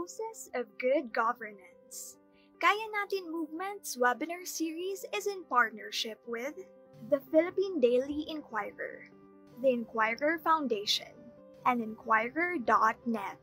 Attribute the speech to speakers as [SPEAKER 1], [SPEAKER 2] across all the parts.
[SPEAKER 1] Doses of Good Governance. Kaya Natin Movement's webinar series is in partnership with the Philippine Daily Inquirer, the Inquirer Foundation, and Inquirer.net.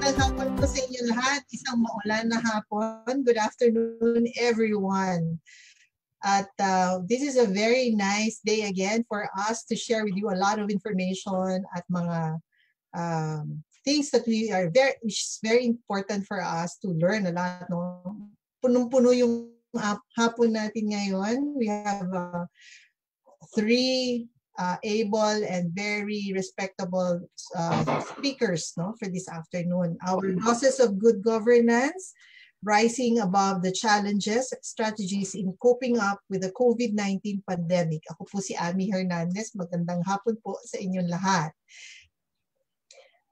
[SPEAKER 2] Hapon po sa inyo lahat. Isang maulan na hapon. Good afternoon, everyone. At this is a very nice day again for us to share with you a lot of information at mga things that which is very important for us to learn a lot. No? Punong-puno yung hapon natin ngayon. We have three able and very respectable speakers, no, for this afternoon. Our Doses of Good Governance, Rising Above the Challenges, Strategies in Coping Up with the COVID-19 Pandemic. Ako po si Ami Hernandez. Magandang hapon po sa inyong lahat.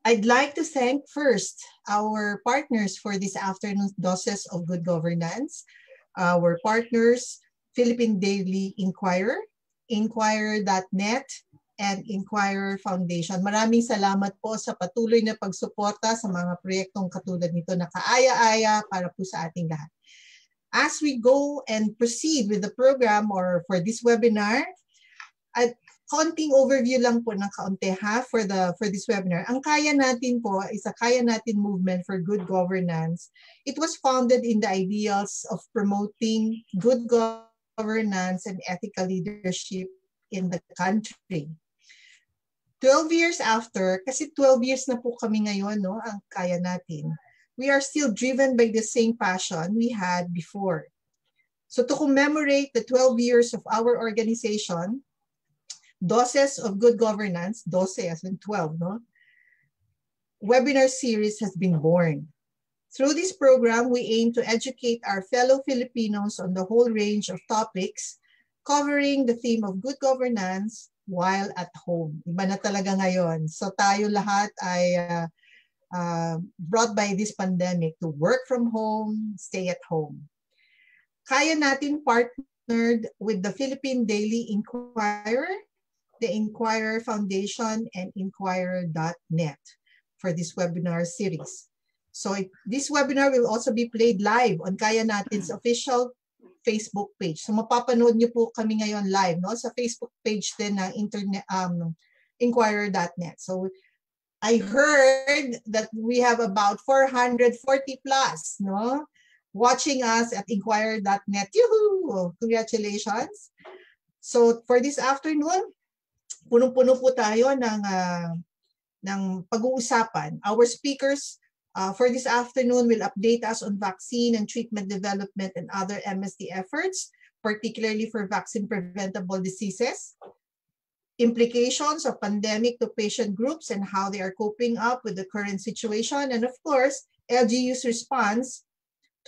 [SPEAKER 2] I'd like to thank first our partners for this afternoon's Doses of Good Governance. Our partners, Philippine Daily Inquirer, Inquirer.net, and Inquirer Foundation. Maraming salamat po sa patuloy na pagsuporta sa mga proyektong katulad nito na kaaya-aya para po sa ating lahat. As we go and proceed with the program or for this webinar, at konting overview lang po ng kaunti for this webinar. Ang Kaya Natin po is a Kaya Natin movement for good governance. It was founded in the ideals of promoting good governance and ethical leadership in the country. 12 years after, kasi 12 years na po kami ngayon, no, ang Kaya Natin, we are still driven by the same passion we had before. So to commemorate the 12 years of our organization, Doses of Good Governance, 12 as in 12, no, webinar series has been born. Through this program, we aim to educate our fellow Filipinos on the whole range of topics covering the theme of good governance while at home. Iba na talaga ngayon. So tayo lahat ay brought by this pandemic to work from home, stay at home. Kaya Natin partnered with the Philippine Daily Inquirer, the Inquirer Foundation, and Inquirer.net for this webinar series. So this webinar will also be played live on Kaya Natin's official Facebook page. So mapapanood niyo po kami ngayon live, no, sa Facebook page din ng Inquirer.net. So I heard that we have about 440 plus, no, watching us at Inquirer.net. Yoo-hoo! Congratulations. So for this afternoon, punong-puno po tayo ng pag-uusapan. Our speakers for this afternoon will update us on vaccine and treatment development and other MSD efforts, particularly for vaccine-preventable diseases, implications of pandemic to patient groups and how they are coping up with the current situation, and of course, LGU's response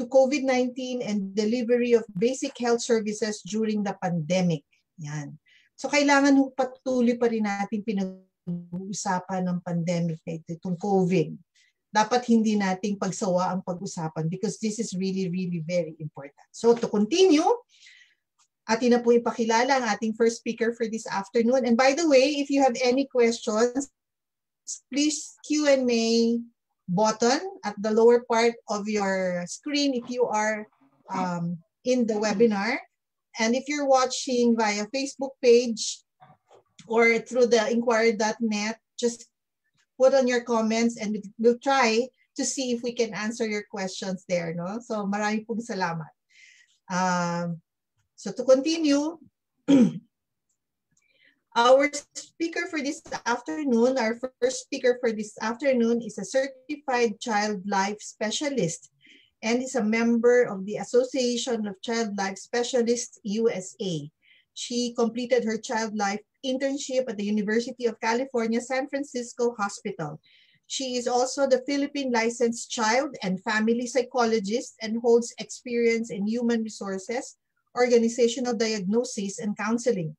[SPEAKER 2] to COVID-19 and delivery of basic health services during the pandemic. Yan. So kailangan patuloy pa rin natin pinag-uusapan ng pandemic na itong COVID. Dapat hindi nating pagsawa ang pag-usapan because this is really, really very important. So to continue, Atin na po ipakilala ang ating first speaker for this afternoon. And by the way, if you have any questions, please Q&A button at the lower part of your screen if you are in the webinar. And if you're watching via Facebook page or through the inquirer.net, just put on your comments and we'll try to see if we can answer your questions there. No? So marami pong salamat. So to continue, our speaker for this afternoon, our first speaker for this afternoon is a certified child life specialist and is a member of the Association of Child Life Specialists USA. She completed her child life internship at the University of California, San Francisco Hospital. She is also the Philippine licensed child and family psychologist and holds experience in human resources, organizational diagnosis, and counseling,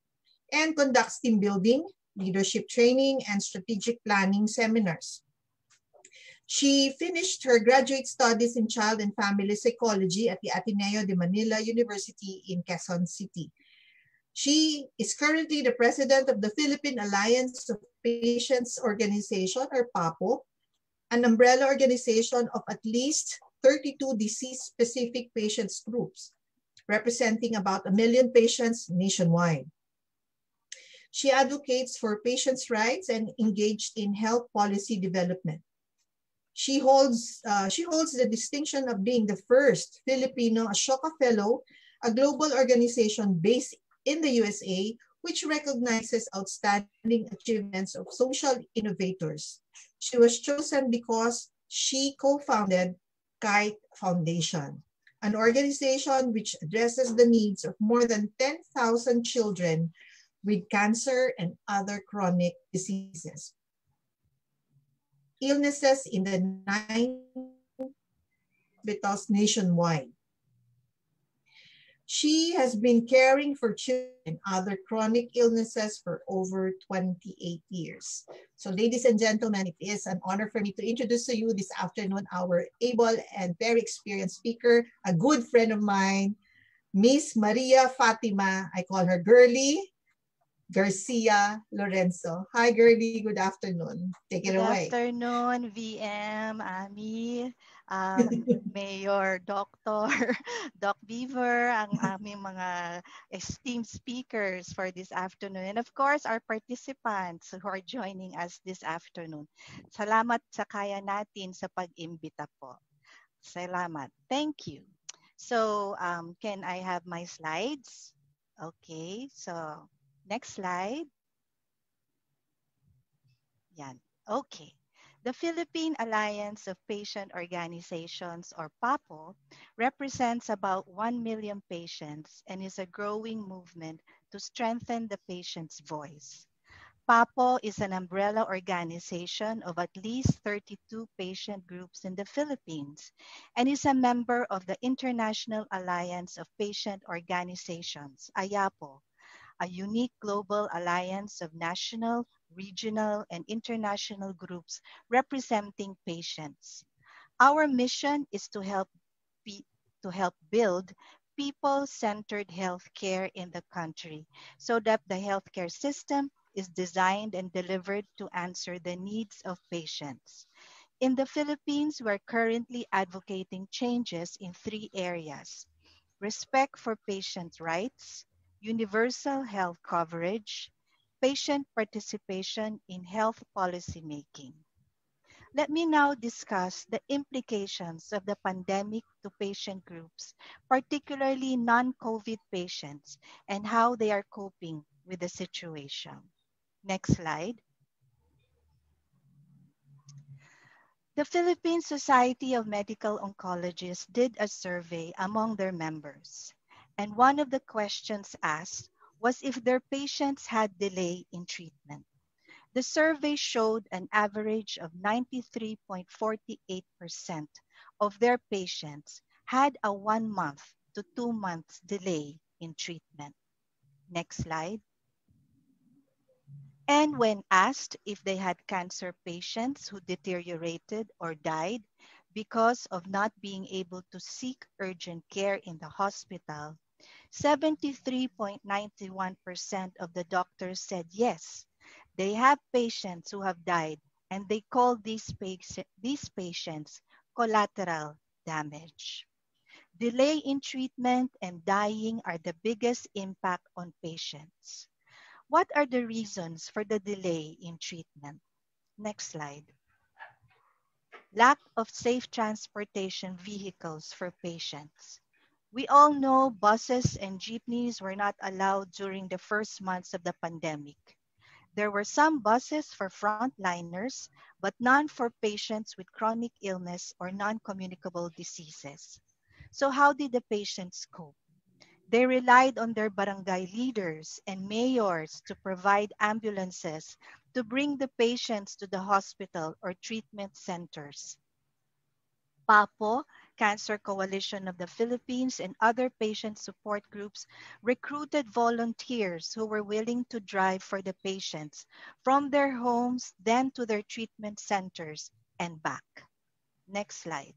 [SPEAKER 2] and conducts team building, leadership training, and strategic planning seminars. She finished her graduate studies in child and family psychology at the Ateneo de Manila University in Quezon City. She is currently the president of the Philippine Alliance of Patients Organization, or PAPO, an umbrella organization of at least 32 disease-specific patients groups, representing about 1 million patients nationwide. She advocates for patients' rights and engaged in health policy development. She holds the distinction of being the first Filipino Ashoka Fellow, a global organization based in the USA, which recognizes outstanding achievements of social innovators. She was chosen because she co-founded Kite Foundation, an organization which addresses the needs of more than 10,000 children with cancer and other chronic diseases. Illnesses in the 9 hospitals nationwide. She has been caring for children and other chronic illnesses for over 28 years. So ladies and gentlemen, it is an honor for me to introduce to you this afternoon our able and very experienced speaker, a good friend of mine, Miss Maria Fatima, I call her Girly, Garcia Lorenzo. Hi, Girly. Good afternoon. Take it away.
[SPEAKER 3] Good afternoon, VM, Ami, Mayor, Dr. Doc Beaver, ang aming mga esteemed speakers for this afternoon. And of course, our participants who are joining us this afternoon. Salamat sa kaya natin sa pag-imbita po. Salamat. Thank you. So, can I have my slides? Okay, so next slide. Yan. Okay. The Philippine Alliance of Patient Organizations, or PAPO, represents about 1 million patients and is a growing movement to strengthen the patient's voice. PAPO is an umbrella organization of at least 32 patient groups in the Philippines and is a member of the International Alliance of Patient Organizations, AYAPO, a unique global alliance of national, regional, and international groups representing patients. Our mission is to help build people-centered healthcare in the country so that the healthcare system is designed and delivered to answer the needs of patients. In the Philippines, we're currently advocating changes in 3 areas: respect for patient rights, universal health coverage, patient participation in health policy making. Let me now discuss the implications of the pandemic to patient groups, particularly non-COVID patients, and how they are coping with the situation. Next slide. The Philippine Society of Medical Oncologists did a survey among their members, and one of the questions asked was if their patients had delay in treatment. The survey showed an average of 93.48% of their patients had a 1 month to 2 months delay in treatment. Next slide. And when asked if they had cancer patients who deteriorated or died because of not being able to seek urgent care in the hospital, 73.91% of the doctors said yes, they have patients who have died, and they call these patients collateral damage. Delay in treatment and dying are the biggest impact on patients. What are the reasons for the delay in treatment? Next slide. Lack of safe transportation vehicles for patients. We all know buses and jeepneys were not allowed during the first months of the pandemic. There were some buses for frontliners, but none for patients with chronic illness or non-communicable diseases. So how did the patients cope? They relied on their barangay leaders and mayors to provide ambulances to bring the patients to the hospital or treatment centers. PAPO, Cancer Coalition of the Philippines, and other patient support groups recruited volunteers who were willing to drive for the patients from their homes, then to their treatment centers and back. Next slide.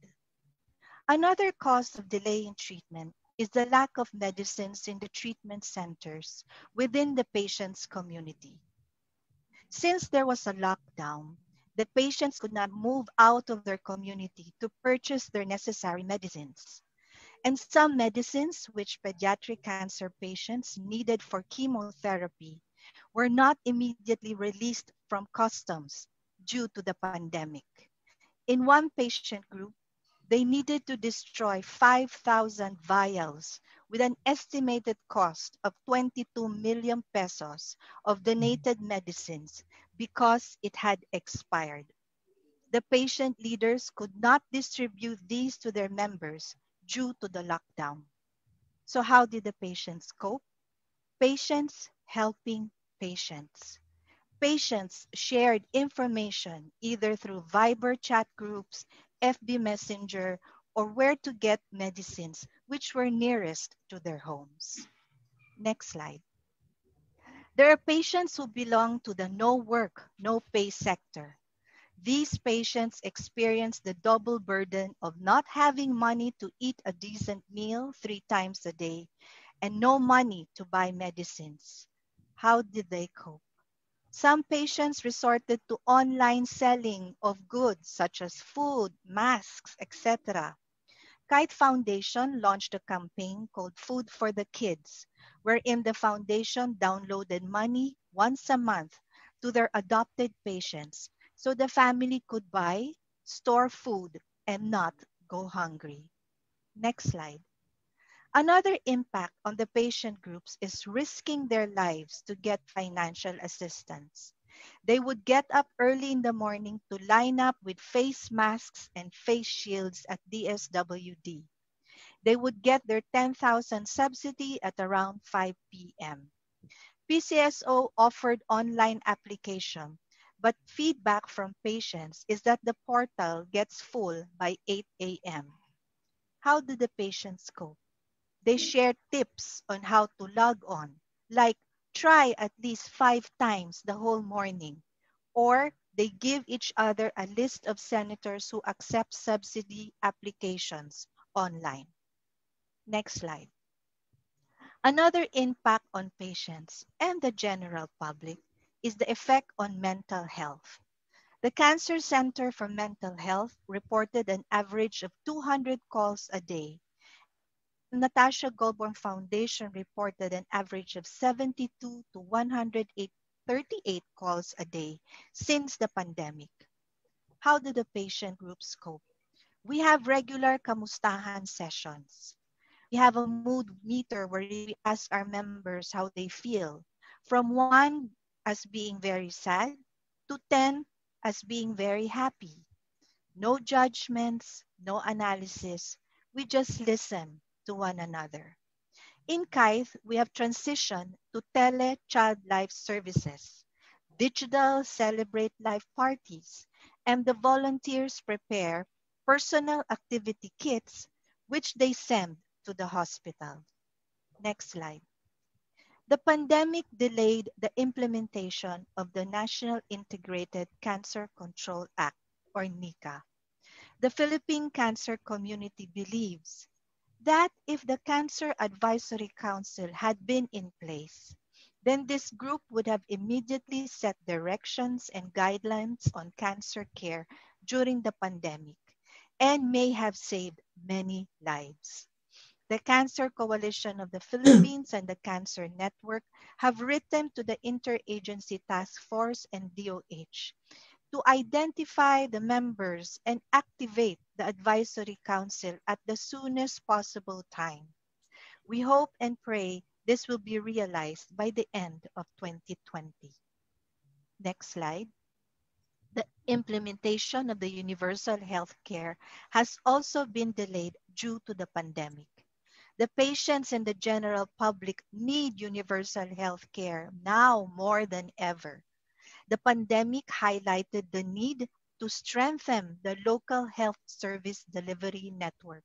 [SPEAKER 3] Another cause of delay in treatment is the lack of medicines in the treatment centers within the patient's community. Since there was a lockdown, the patients could not move out of their community to purchase their necessary medicines. And some medicines which pediatric cancer patients needed for chemotherapy were not immediately released from customs due to the pandemic. In one patient group, they needed to destroy 5,000 vials with an estimated cost of 22 million pesos of donated medicines because it had expired. The patient leaders could not distribute these to their members due to the lockdown. So how did the patients cope? Patients helping patients. Patients shared information either through Viber chat groups, FB Messenger, or where to get medicines which were nearest to their homes. Next slide. There are patients who belong to the no work, no pay sector. These patients experience the double burden of not having money to eat a decent meal 3 times a day and no money to buy medicines. How did they cope? Some patients resorted to online selling of goods such as food, masks, etc. Kite Foundation launched a campaign called Food for the Kids, wherein the foundation downloaded money once a month to their adopted patients so the family could buy, store food, and not go hungry. Next slide. Another impact on the patient groups is risking their lives to get financial assistance. They would get up early in the morning to line up with face masks and face shields at DSWD. They would get their 10,000 subsidy at around 5 p.m. PCSO offered online application, but feedback from patients is that the portal gets full by 8 a.m. How do the patients cope? They share tips on how to log on, like try at least 5 times the whole morning, or they give each other a list of senators who accept subsidy applications online. Next slide. Another impact on patients and the general public is the effect on mental health. The Cancer Center for Mental Health reported an average of 200 calls a day. Natasha Goldborn Foundation reported an average of 72 to 138 calls a day since the pandemic. How do the patient groups cope? We have regular kamustahan sessions. We have a mood meter where we ask our members how they feel, from 1 as being very sad to 10 as being very happy. No judgments, no analysis. We just listen to one another. In KITE, we have transitioned to tele-child life services, digital celebrate life parties, and the volunteers prepare personal activity kits which they send to the hospital. Next slide. The pandemic delayed the implementation of the National Integrated Cancer Control Act, or NICA. The Philippine cancer community believes that if the Cancer Advisory Council had been in place, then this group would have immediately set directions and guidelines on cancer care during the pandemic and may have saved many lives. The Cancer Coalition of the Philippines and the Cancer Network have written to the Interagency Task Force and DOH to identify the members and activate the advisory council at the soonest possible time. We hope and pray this will be realized by the end of 2020. Next slide. The implementation of the universal health care has also been delayed due to the pandemic. The patients and the general public need universal health care now more than ever. The pandemic highlighted the need to strengthen the local health service delivery network.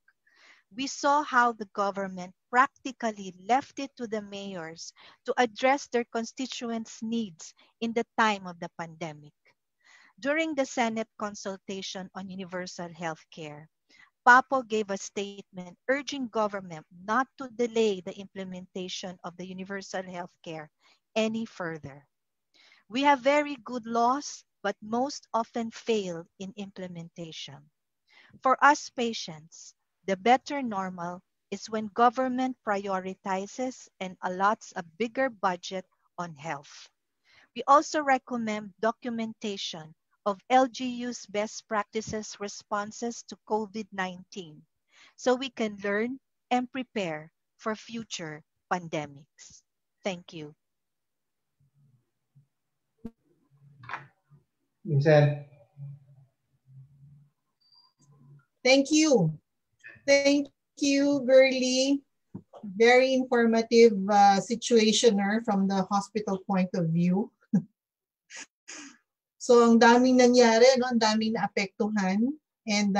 [SPEAKER 3] We saw how the government practically left it to the mayors to address their constituents' needs in the time of the pandemic. During the Senate consultation on universal health care, Papo gave a statement urging government not to delay the implementation of the universal health care any further. We have very good laws, but most often fail in implementation. For us patients, the better normal is when government prioritizes and allots a bigger budget on health. We also recommend documentation of LGU's best practices responses to COVID-19 so we can learn and prepare for future pandemics. Thank you.
[SPEAKER 4] Vincent.
[SPEAKER 2] Thank you. Thank you, Girly. Very informative situationer from the hospital point of view. So, ang daming nangyari, no? Ang daming naapektuhan. And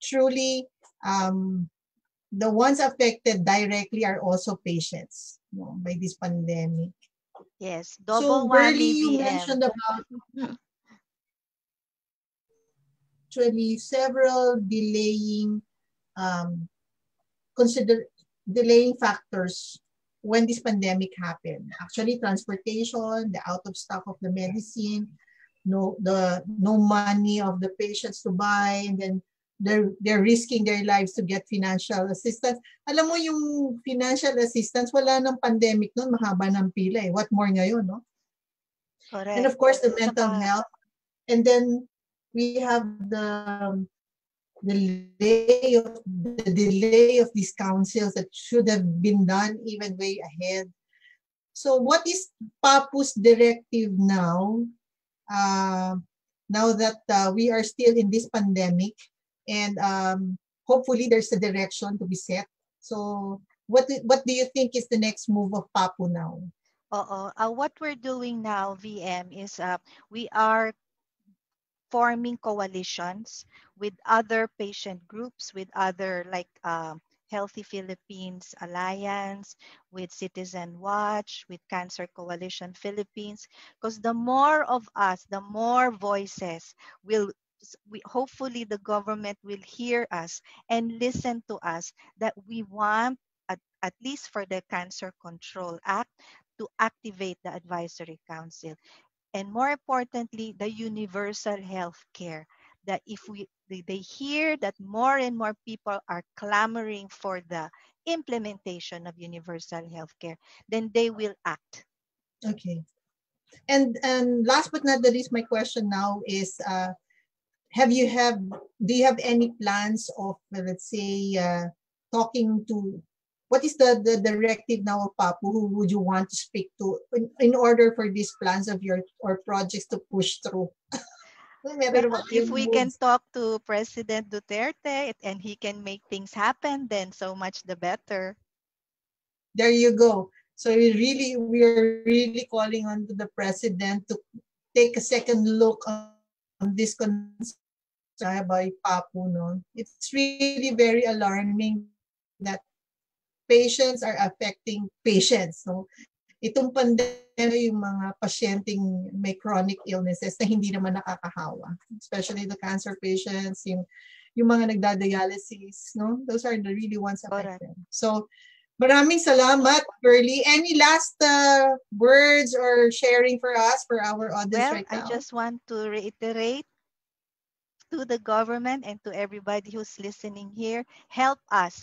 [SPEAKER 2] truly, the ones affected directly are also patients, no, by this pandemic.
[SPEAKER 3] Yes,
[SPEAKER 2] So,
[SPEAKER 3] double
[SPEAKER 2] Girly,
[SPEAKER 3] whammy
[SPEAKER 2] you
[SPEAKER 3] VM.
[SPEAKER 2] mentioned about actually several delaying delaying factors when this pandemic happened. Actually, transportation, the out of stock of the medicine, no money of the patients to buy, and then they're risking their lives to get financial assistance. Alam mo yung financial assistance, wala nang pandemic noon, mahaba ng pila eh. What more ngayon, no?
[SPEAKER 3] Correct.
[SPEAKER 2] And of course, the mental health. And then we have the delay of these councils that should have been done even way ahead. So what is PAPU's directive now? Now that we are still in this pandemic, and hopefully there's a direction to be set. So what do you think is the next move of PAPU now?
[SPEAKER 3] What we're doing now, VM, is we are forming coalitions with other patient groups, with other like Healthy Philippines Alliance, with Citizen Watch, with Cancer Coalition Philippines, because the more of us, the more voices hopefully the government will hear us and listen to us, that we want, at least for the Cancer Control Act, to activate the advisory council. And more importantly, the universal health care. That if they hear that more and more people are clamoring for the implementation of universal health care, then they will act.
[SPEAKER 2] Okay. And last but not the least, my question now is, do you have any plans of, let's say, talking to, what is the directive now of PAPU? Who would you want to speak to in order for these plans of your or projects to push through?
[SPEAKER 3] If we can talk to President Duterte and he can make things happen, then so much the better.
[SPEAKER 2] There you go. So we are really calling on to the president to take a second look on this concern by PAPU. No? It's really very alarming that patients are affecting patients. So itong pandemya, yung mga pasyenteng may chronic illnesses na hindi naman nakakahawa, especially the cancer patients, yung yung mga nagdadialysis, no? Those are the really ones
[SPEAKER 3] Correct.
[SPEAKER 2] affected. So, maraming salamat, Curly. Any last words or sharing for us, for our audience
[SPEAKER 3] Well,
[SPEAKER 2] right
[SPEAKER 3] I
[SPEAKER 2] now?
[SPEAKER 3] just want to reiterate to the government and to everybody who's listening here, help us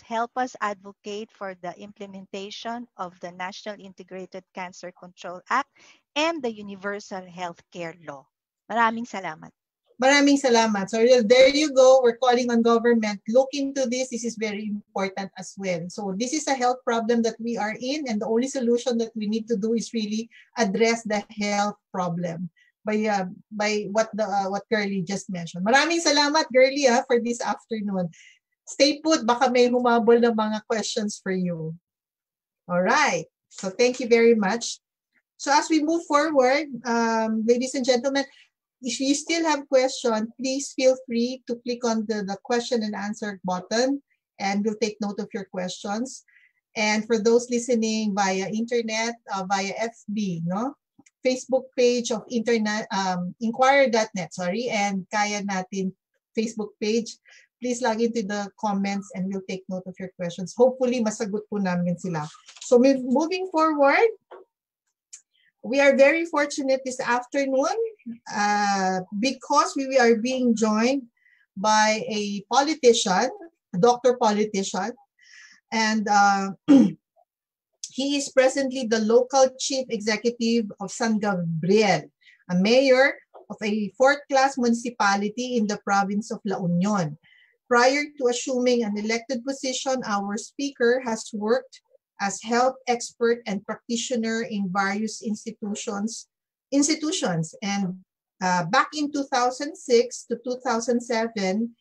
[SPEAKER 3] advocate for the implementation of the National Integrated Cancer Control Act and the Universal Healthcare Law. Maraming salamat.
[SPEAKER 2] Maraming salamat. So there you go. We're calling on government. Look into this. This is very important as well. So this is a health problem that we are in, and the only solution that we need to do is really address the health problem by what Girlie just mentioned. Maraming salamat, Girlie, for this afternoon. Stay put. Baka may humabol na mga questions for you. All right. So thank you very much. So as we move forward, ladies and gentlemen, if you still have questions, please feel free to click on the question and answer button, and we'll take note of your questions. And for those listening via internet, via FB, no? Facebook page of internet, inquirer.net, and Kaya Natin Facebook page, please log into the comments and we'll take note of your questions. Hopefully, masagot po namin sila. So moving forward, we are very fortunate this afternoon because we are being joined by a politician, a doctor politician, and he is presently the local chief executive of San Gabriel, a mayor of a fourth-class municipality in the province of La Union. Prior to assuming an elected position, our speaker has worked as health expert and practitioner in various institutions. And back in 2006 to 2007,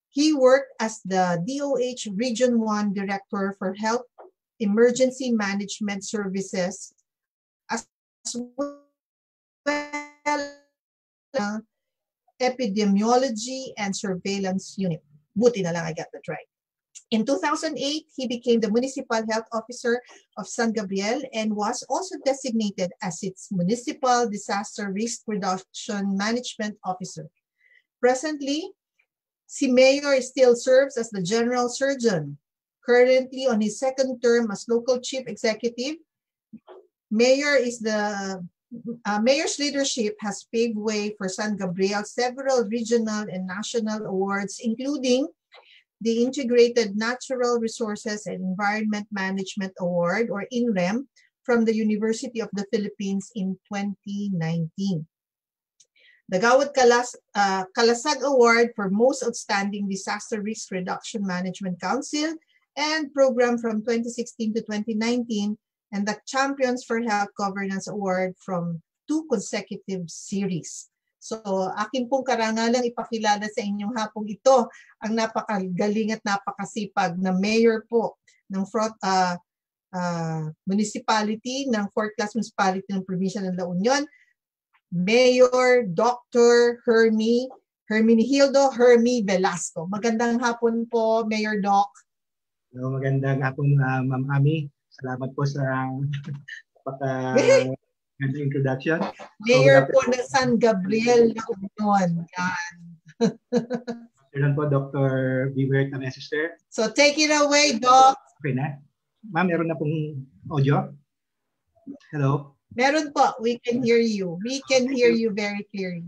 [SPEAKER 2] he worked as the DOH Region 1 Director for Health Emergency Management Services, as well as Epidemiology and Surveillance Unit. Buti na lang I got that right. In 2008, he became the Municipal Health Officer of San Gabriel and was also designated as its Municipal Disaster Risk Reduction Management Officer. Presently, si Mayor still serves as the General Surgeon. Currently on his second term as local Chief Executive, Mayor's leadership has paved way for San Gabriel several regional and national awards, including the Integrated Natural Resources and Environment Management Award, or INREM, from the University of the Philippines in 2019. The Gawad Kalasag Award for Most Outstanding Disaster Risk Reduction Management Council and Program from 2016 to 2019, and the Champions for Health Governance Award from 2 consecutive series. So, akin pong karangalang ipakilala sa inyong hapong ito ang napakagaling at napakasipag na mayor po ng municipality, ng fourth class municipality ng probinsya ng La Union, Mayor Dr. Hermenegildo Hermy Velasco. Magandang hapon po, Mayor Doc.
[SPEAKER 4] Hello, magandang hapon, Ma'am Ami. Salamat po sa introduction.
[SPEAKER 2] Mayor po ng San Gabriel La Union.
[SPEAKER 4] Yan po, Dr. Biver Tamesister.
[SPEAKER 2] So take it away, Doc.
[SPEAKER 4] Okay na. Ma'am, meron na pong audio? Hello?
[SPEAKER 2] Meron po. We can hear you. We can hear you very clearly.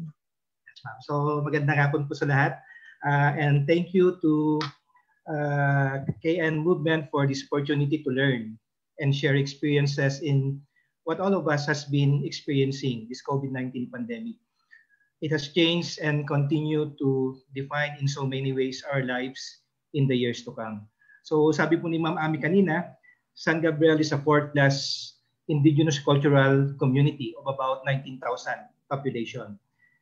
[SPEAKER 4] Yes, ma'am. So magandang hapon po sa lahat. And thank you to KN Movement for this opportunity to learn and share experiences in what all of us has been experiencing, this COVID-19 pandemic. It has changed and continue to define in so many ways our lives in the years to come. So sabi po ni Ma'am Ami kanina, San Gabriel is a fourth-class indigenous cultural community of about 19,000 population.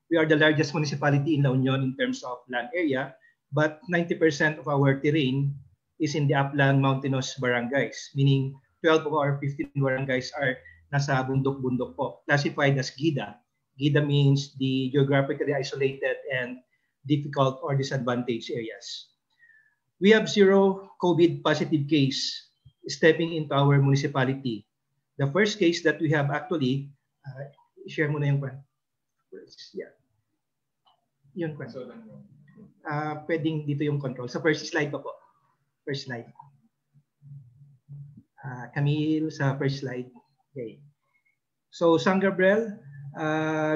[SPEAKER 4] We are the largest municipality in La Union in terms of land area, but 90% of our terrain is in the upland mountainous barangays, meaning 12 of our 15 barangays are nasa bundok-bundok po, classified as GIDA. GIDA means the geographically isolated and difficult or disadvantaged areas. We have 0 COVID positive case stepping into our municipality. The first case that we have actually, share mo na yung kwan. Yeah. Yun kwan. pwedeng dito yung control. Sa first slide po. First slide. Camille, sa first slide. Okay. So, San Gabriel,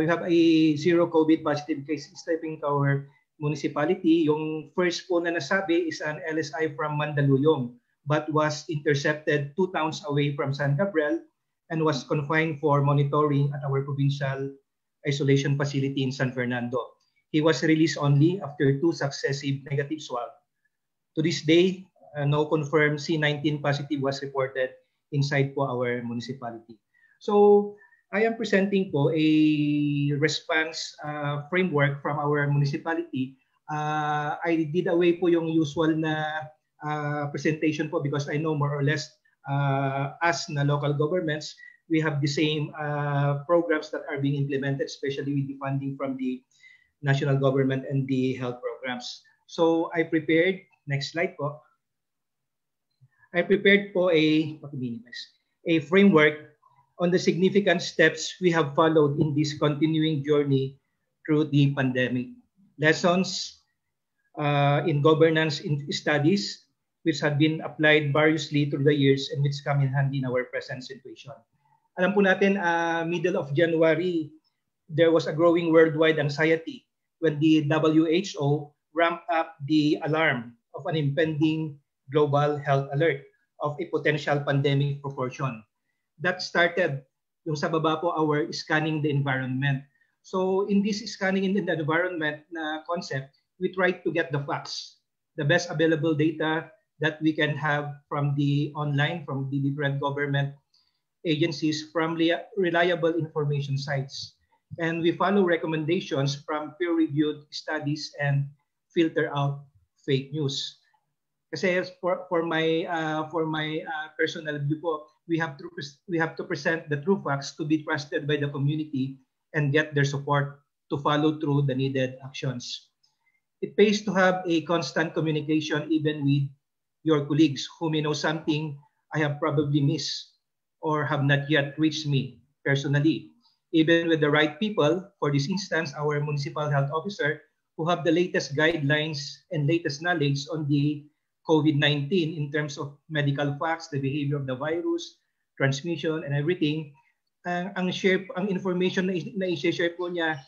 [SPEAKER 4] we have a zero COVID positive case stepping to our municipality. Yung first po na nasabi is an LSI from Mandaluyong, but was intercepted 2 towns away from San Gabriel and was confined for monitoring at our provincial isolation facility in San Fernando. He was released only after 2 successive negative swabs. To this day, no confirmed C19 positive was reported inside po our municipality. So I am presenting po a response framework from our municipality. I did away po yung usual na presentation po because I know more or less as na local governments, we have the same programs that are being implemented, especially with the funding from the national government and the health programs. So I prepared, next slide po. I prepared po a framework on the significant steps we have followed in this continuing journey through the pandemic. Lessons in governance studies which have been applied variously through the years and which come in handy in our present situation. Alam po natin, middle of January, there was a growing worldwide anxiety when the WHO ramped up the alarm of an impending global health alert of a potential pandemic proportion. That started yung sa baba po our scanning the environment. So in this scanning in the environment na concept, we tried to get the facts, the best available data that we can have from the online, from the different government agencies, from reliable information sites. And we follow recommendations from peer-reviewed studies and filter out fake news. Kasi for my personal view po, we have to present the true facts to be trusted by the community and get their support to follow through the needed actions. It pays to have a constant communication even with your colleagues who may know something I have probably missed or have not yet reached me personally. Even with the right people, for this instance, our municipal health officer who have the latest guidelines and latest knowledge on the COVID-19 in terms of medical facts, the behavior of the virus, transmission, and everything. Ang information na i-share po niya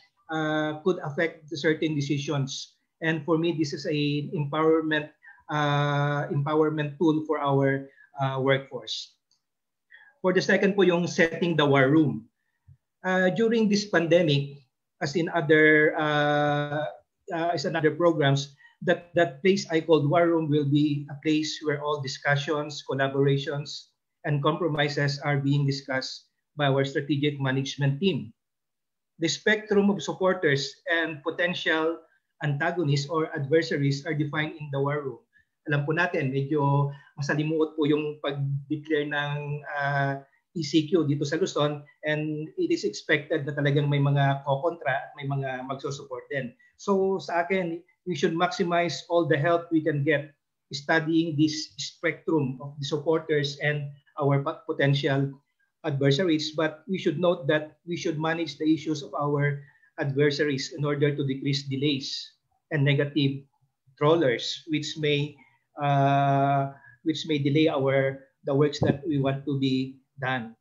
[SPEAKER 4] could affect certain decisions. And for me, this is a empowerment tool for our workforce. For the second po, yung setting the war room. During this pandemic, as in other programs, that place I called War Room will be a place where all discussions, collaborations, and compromises are being discussed by our strategic management team. The spectrum of supporters and potential antagonists or adversaries are defined in the War Room. Alam po natin, medyo masalimuot po yung pag-declare ng ECQ dito sa Luzon, and it is expected na talagang may mga kokontra at may mga magsusupport din. So sa akin, we should maximize all the help we can get studying this spectrum of the supporters and our potential adversaries. But we should note that we should manage the issues of our adversaries in order to decrease delays and negative trollers, which may delay the works that we want to be done.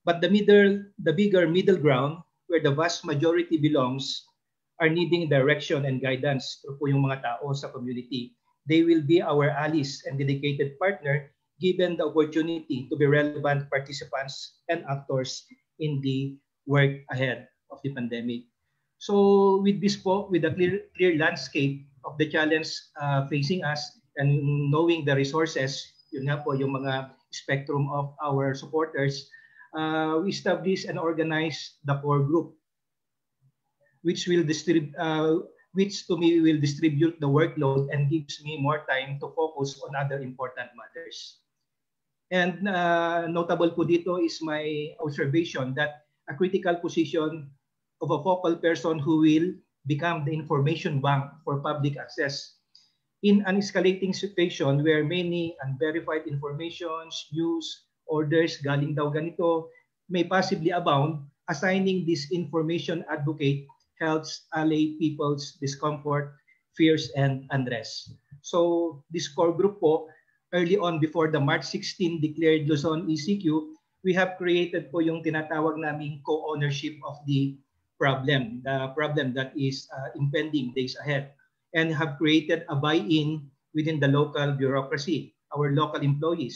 [SPEAKER 4] But the bigger middle ground, where the vast majority belongs, are needing direction and guidance through po yung mga tao sa community. They will be our allies and dedicated partner given the opportunity to be relevant participants and actors in the work ahead of the pandemic. So with this po, with a clear landscape of the challenge facing us and knowing the resources, yun nga po yung mga spectrum of our supporters, we establish and organize the core group, which to me will distribute the workload and gives me more time to focus on other important matters. And notable po dito is my observation that a critical position of a focal person who will become the information bank for public access in an escalating situation where many unverified informations, news, orders, galing daw ganito, may possibly abound. Assigning this information advocate helps allay people's discomfort fears and unrest. So this core group po, early on before the March 16 declared Luzon ECQ, we have created po yung tinatawag naming co-ownership of the problem that is impending days ahead, and have created a buy-in within the local bureaucracy, our local employees,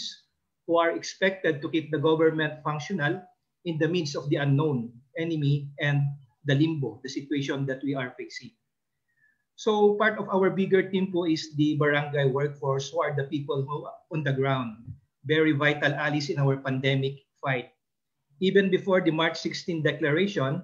[SPEAKER 4] who are expected to keep the government functional in the midst of the unknown enemy and the limbo, the situation that we are facing. So part of our bigger team po is the barangay workforce, who are the people who are on the ground, very vital allies in our pandemic fight. Even before the March 16 declaration,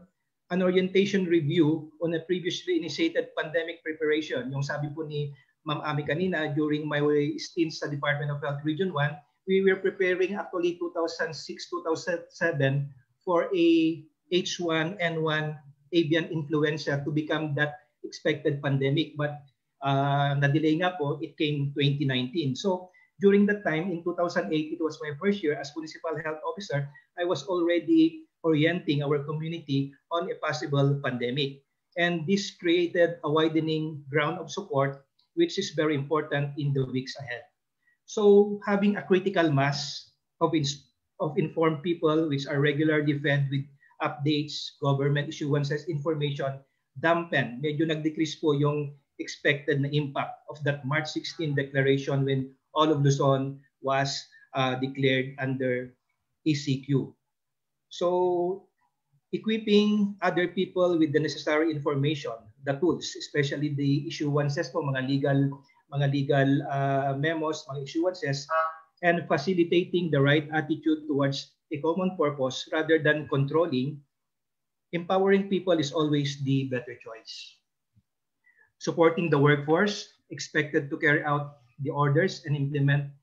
[SPEAKER 4] an orientation review on a previously initiated pandemic preparation, yung sabi po ni Ma'am Ami kanina, during my stint sa Department of Health Region 1, we were preparing actually 2006-2007 for a H1N1 avian influenza to become that expected pandemic, but na-delay nga po, it came 2019. So during that time, in 2008, it was my first year as Municipal Health Officer, I was already orienting our community on a possible pandemic. And this created a widening ground of support, which is very important in the weeks ahead. So having a critical mass of informed people, which are regularly fed with updates, government issuances, information, medyo nag-decrease po yung expected na impact of that March 16 declaration when all of Luzon was declared under ECQ. So equipping other people with the necessary information, the tools, especially the issuances po, mga legal memos, mga issuances, and facilitating the right attitude towards a common purpose rather than controlling. Empowering people is always the better choice. Supporting the workforce, expected to carry out the orders and implement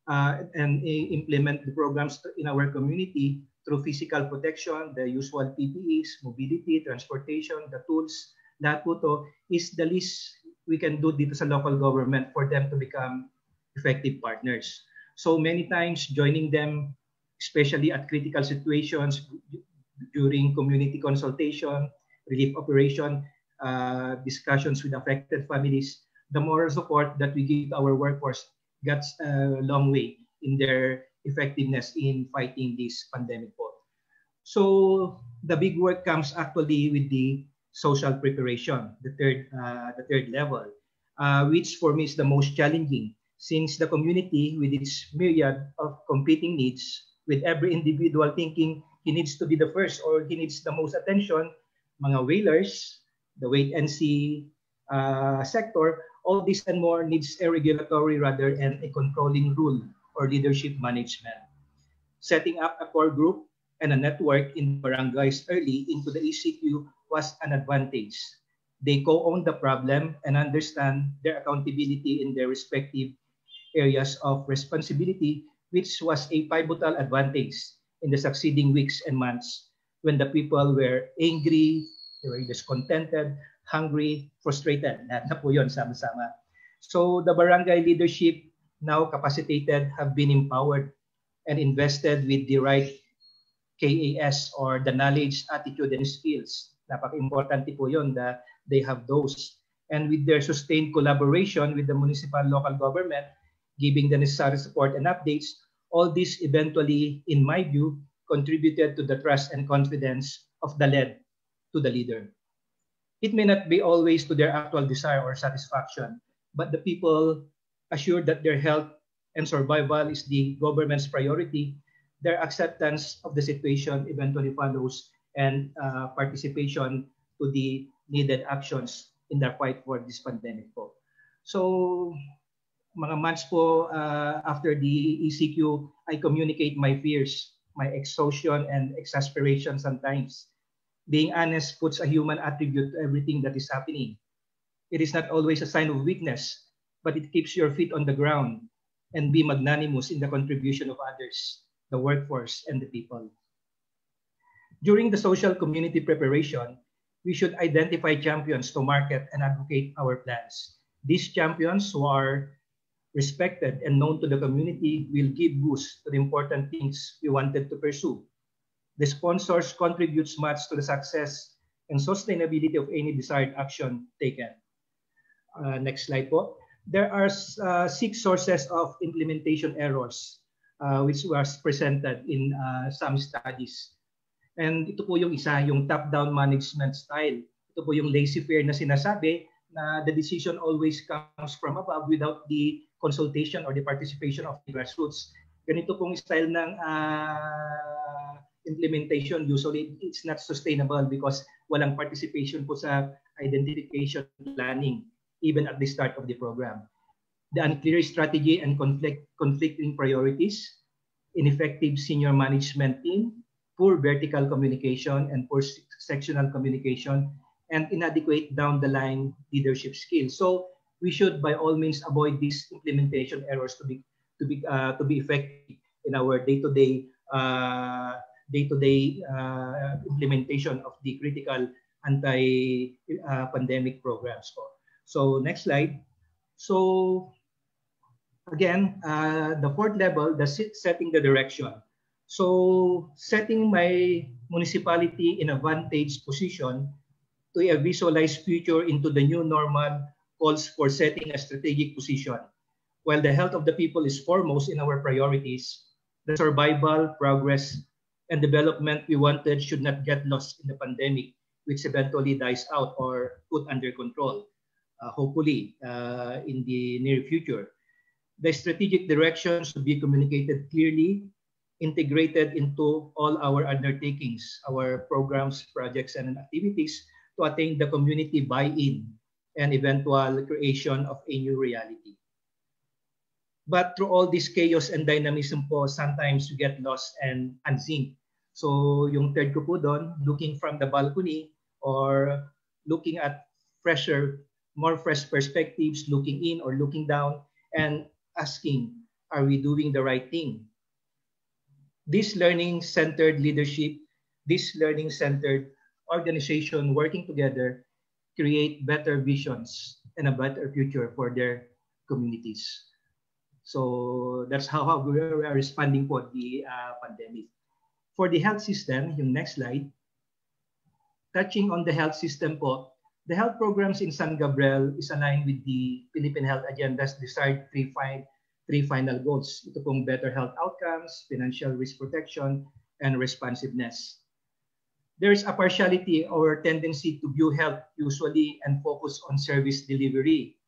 [SPEAKER 4] the programs in our community through physical protection, the usual PPEs, mobility, transportation, the tools, lahat po to is the least we can do dito sa local government for them to become effective partners. So many times joining them, especially at critical situations, during community consultation, relief operation, discussions with affected families, the moral support that we give our workforce gets a long way in their effectiveness in fighting this pandemic. So the big work comes actually with the social preparation, the third level, which for me is the most challenging, since the community with its myriad of competing needs, with every individual thinking he needs to be the first or he needs the most attention, mga whalers, the wait and see sector, all this and more needs a regulatory rather than a controlling rule or leadership management. Setting up a core group and a network in barangays early into the ECQ was an advantage. They co-own the problem and understand their accountability in their respective areas of responsibility, which was a pivotal advantage in the succeeding weeks and months when the people were angry, they were discontented, hungry, frustrated. Lahat na po yun sama-sama. So the barangay leadership, now capacitated, have been empowered and invested with the right KAS, or the knowledge, attitude, and skills. Napaka-importante po yun that they have those. And with their sustained collaboration with the municipal local government, giving the necessary support and updates, all this eventually, in my view, contributed to the trust and confidence of the led to the leader. It may not be always to their actual desire or satisfaction, but the people assured that their health and survival is the government's priority, their acceptance of the situation eventually follows, and participation to the needed actions in their fight for this pandemic po. So, mga months po after the ECQ, I communicate my fears, my exhaustion and exasperation sometimes. Being honest puts a human attribute to everything that is happening. It is not always a sign of weakness, but it keeps your feet on the ground and be magnanimous in the contribution of others, the workforce, and the people. During the social community preparation, we should identify champions to market and advocate our plans. These champions, who are respected and known to the community, will give boost to the important things we wanted to pursue. The sponsors contributes much to the success and sustainability of any desired action taken. Next slide po. There are 6 sources of implementation errors which was presented in some studies. And ito po yung isa, yung top-down management style. Ito po yung laissez-faire na sinasabi na the decision always comes from above without the consultation or the participation of the grassroots. Ganito pong style ng implementation, usually it's not sustainable because walang participation po sa identification planning even at the start of the program. The unclear strategy and conflicting priorities, ineffective senior management team, poor vertical communication and poor sectional communication, and inadequate down-the-line leadership skills. So we should by all means avoid these implementation errors to be effective in our day-to-day implementation of the critical anti-pandemic programs. So next slide. So again, the 4th level, the setting the direction. So setting my municipality in a vantage position to a visualized future into the new normal calls for setting a strategic position. While the health of the people is foremost in our priorities, the survival, progress, and development we wanted should not get lost in the pandemic, which eventually dies out or put under control, hopefully in the near future. The strategic direction should be communicated clearly, integrated into all our undertakings, our programs, projects, and activities to attain the community buy-in and eventual creation of a new reality. But through all this chaos and dynamism po, sometimes you get lost and unsynced. So yung third ko po doon, looking from the balcony or looking at more fresh perspectives, looking in or looking down and asking, are we doing the right thing? This learning-centered leadership, this learning-centered organization working together create better visions and a better future for their communities. So that's how we are responding for the pandemic. For the health system, yung next slide, touching on the health system po, the health programs in San Gabriel is aligned with the Philippine Health Agenda's desired three final goals. Ito pong better health outcomes, financial risk protection, and responsiveness. There is a partiality or tendency to view health usually and focus on service delivery.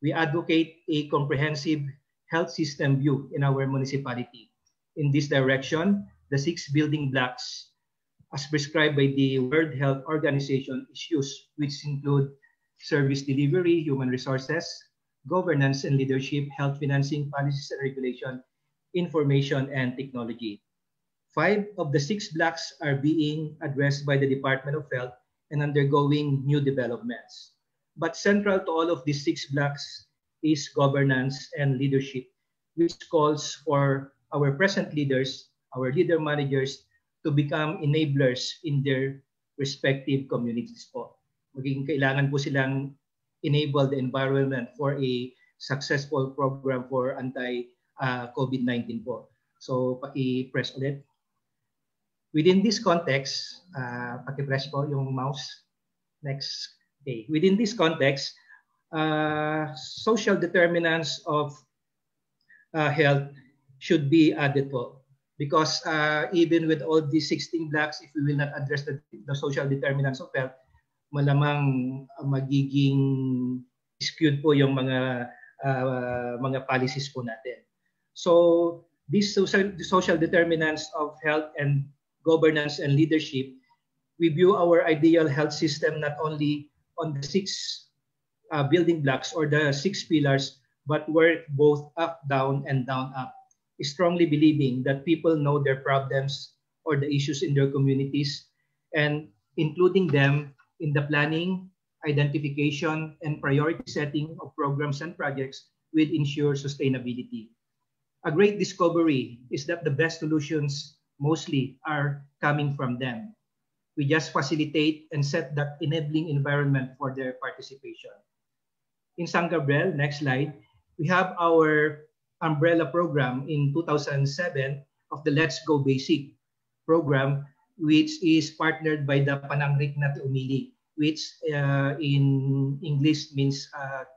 [SPEAKER 4] We advocate a comprehensive health system view in our municipality. In this direction, the 6 building blocks as prescribed by the World Health Organization is used, which include service delivery, human resources, governance and leadership, health financing, policies and regulation, information and technology. 5 of the 6 blocks are being addressed by the Department of Health and undergoing new developments. But central to all of these 6 blocks is governance and leadership, which calls for our present leaders, our leader managers, to become enablers in their respective communities po. Magiging kailangan po silang enable the environment for a successful program for anti-COVID-19 po. So, paki-press ulit. Within this context, paki-press po yung mouse. Next. Okay. Within this context, social determinants of health should be added po. Because even with all these 16 blocks, if we will not address the social determinants of health, malamang magiging skewed po yung mga policies po natin. So these social determinants of health and governance and leadership, we view our ideal health system not only on the 6 building blocks or the 6 pillars, but work both up, down, and down, up. Strongly believing that people know their problems or the issues in their communities and including them in the planning, identification, and priority setting of programs and projects will ensure sustainability. A great discovery is that the best solutions mostly are coming from them. We just facilitate and set that enabling environment for their participation. In San Gabriel, next slide, we have our umbrella program in 2007 of the Let's Go Basic program, which is partnered by the Panangrik na Umili. which in English means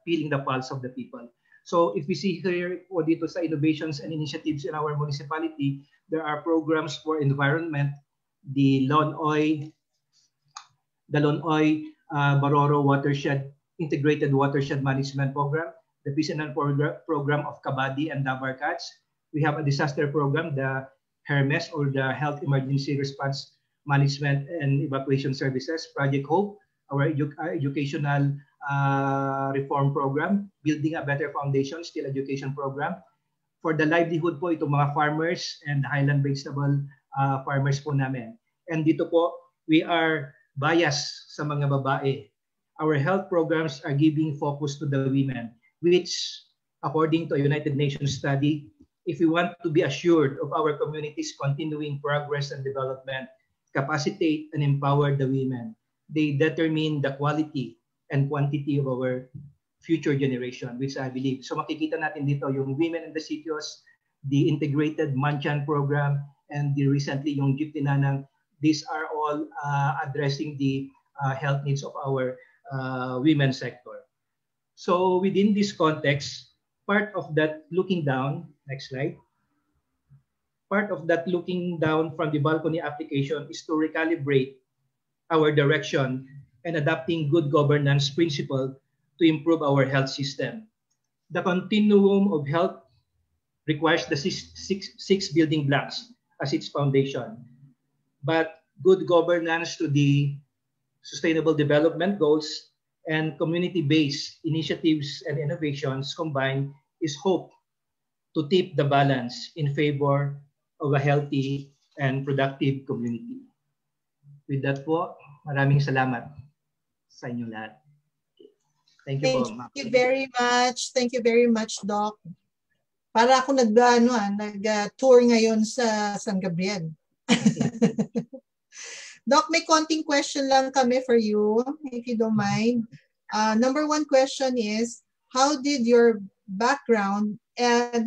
[SPEAKER 4] feeling the pulse of the people. So if we see here po dito sa innovations and initiatives in our municipality, there are programs for environment, the Lonoy Baroro Watershed Integrated Watershed Management Program, the PCNL program of Kabadi and Dabarkats. We have a disaster program, the HERMES, or the Health Emergency Response Management and Evacuation Services, Project Hope, our educational reform program, Building a Better Foundation, still education program. For the livelihood po, itong mga farmers and highland vegetable farmers po namin. And dito po, we are biased sa mga babae. Our health programs are giving focus to the women, which, according to a United Nations study, if we want to be assured of our community's continuing progress and development, capacitate and empower the women. They determine the quality and quantity of our future generation, which I believe. So makikita natin dito yung Women in the Sitios, the integrated Manchan program, and the recently yung Jeep Tinanang. These are all addressing the health needs of our women sector. So within this context, part of that looking down, next slide, part of that looking down from the balcony application is to recalibrate our direction and adopting good governance principle to improve our health system. The continuum of health requires the six building blocks as its foundation. But good governance to the sustainable development goals and community-based initiatives and innovations combined is hope to tip the balance in favor of a healthy and productive community. With that po, maraming salamat sa inyo lahat. Thank you po.
[SPEAKER 2] Thank you very much. Thank you very much, Doc. Para ako nag-tour ngayon sa San Gabriel. Doc, may konting question lang kami for you, if you don't mind. Number one question is, how did your background,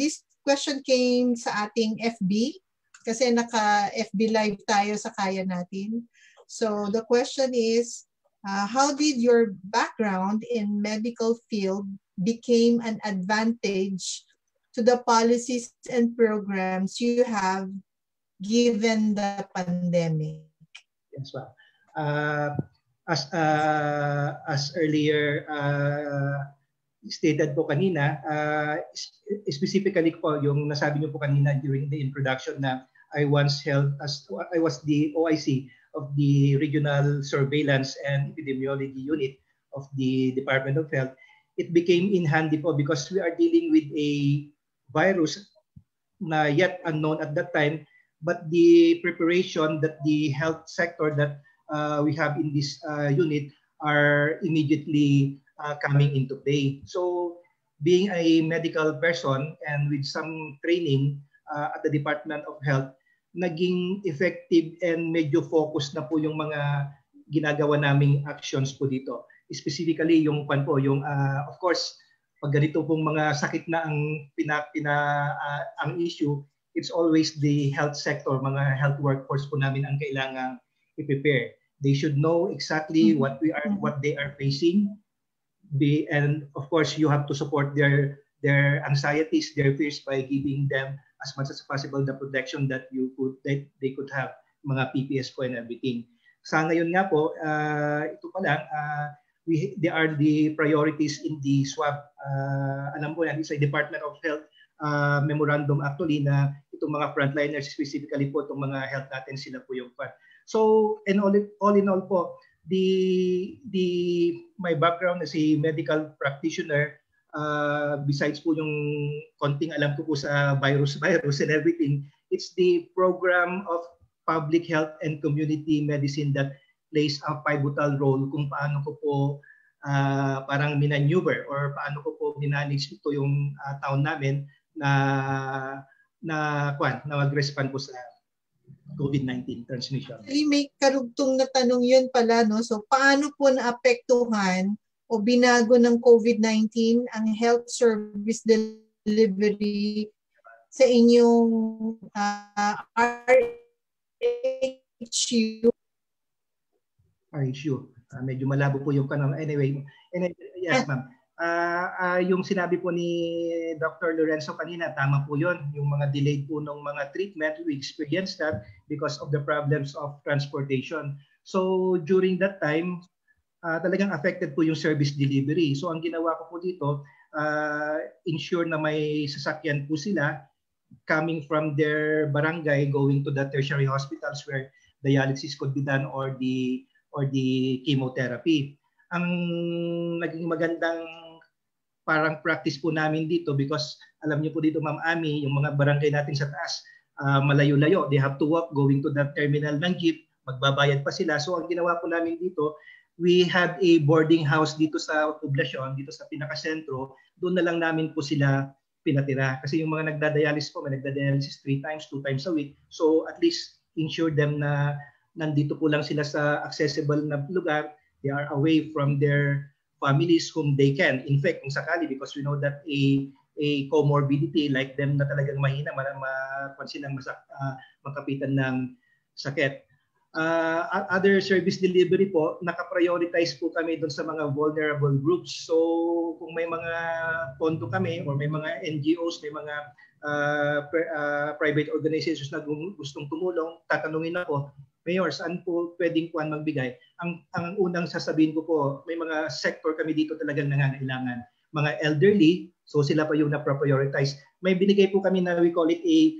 [SPEAKER 2] this question came sa ating FB, kasi naka-FB live tayo sa Kaya Natin. So the question is, how did your background in medical field became an advantage to the policies and programs you have given the pandemic?
[SPEAKER 4] Yes, well, as earlier stated po kanina, specifically po yung nasabi niyo po kanina during the introduction na I was the OIC of the Regional Surveillance and Epidemiology Unit of the Department of Health. It became in handy po because we are dealing with a virus na yet unknown at that time, but the preparation that the health sector that we have in this unit are immediately coming into play. So being a medical person and with some training at the Department of Health, naging effective and medyo focus na po yung mga ginagawa naming actions po dito. Specifically yung of course pag ganito pong mga sakit na ang ang issue, it's always the health sector, mga health workforce po namin ang kailangang i-prepare. They should know exactly what they are facing. And of course you have to support their anxieties, their fears by giving them as much as possible the protection that they could have, mga PPS po and everything. Sa ngayon nga po, ito pa lang, they are the priorities in the swab. Alam po yan, it's a Department of Health memorandum actually na itong mga frontliners, specifically po itong mga health natin, sila po yung part. So, and all in all po, my background as a medical practitioner, besides po yung konting alam ko po sa virus and everything, it's the program of public health and community medicine that plays a pivotal role kung paano ko po parang minaneuver or paano ko po minanage ito yung town namin na mag-respond po sa COVID-19 transmission.
[SPEAKER 2] Actually, may karugtong na tanong yun pala, no? So, paano po naapektuhan o binago ng COVID-19 ang health service delivery sa inyong RHU?
[SPEAKER 4] issue. Medyo malabo po yung kanon. Anyway, yes ma'am. Yung sinabi po ni Dr. Lorenzo kanina, tama po yun. Yung mga delayed po ng mga treatment, we experienced that because of the problems of transportation. So during that time, talagang affected po yung service delivery. So ang ginawa ko po dito, ensure na may sasakyan po sila coming from their barangay going to the tertiary hospitals where dialysis could be done or the chemotherapy. Ang naging magandang parang practice po namin dito because alam niyo po dito Ma'am Ami, yung mga barangay natin sa taas, malayo-layo. They have to walk going to the terminal ng jeep, magbabayad pa sila. So ang ginawa po namin dito, we had a boarding house dito sa poblasyon, dito sa pinakasentro. Doon na lang namin po sila pinatira. Kasi yung mga nagdadialysis po, may nagdadialysis 3 times, 2 times a week. So at least ensure them na nandito po lang sila sa accessible na lugar. They are away from their families whom they can infect kung sakali, because we know that a comorbidity like them na talagang mahina, silang makapitan ng sakit. Other service delivery po, naka-prioritize po kami doon sa mga vulnerable groups. So kung may mga pondo kami or may mga NGOs, may mga private organizations na gustong tumulong, tatanungin ako, Mayor, saan po pwedeng kuan magbigay? Ang unang sasabihin ko po, may mga sector kami dito talagang nangangailangan. Mga elderly, so sila pa yung na-prioritize. May binigay po kami na we call it a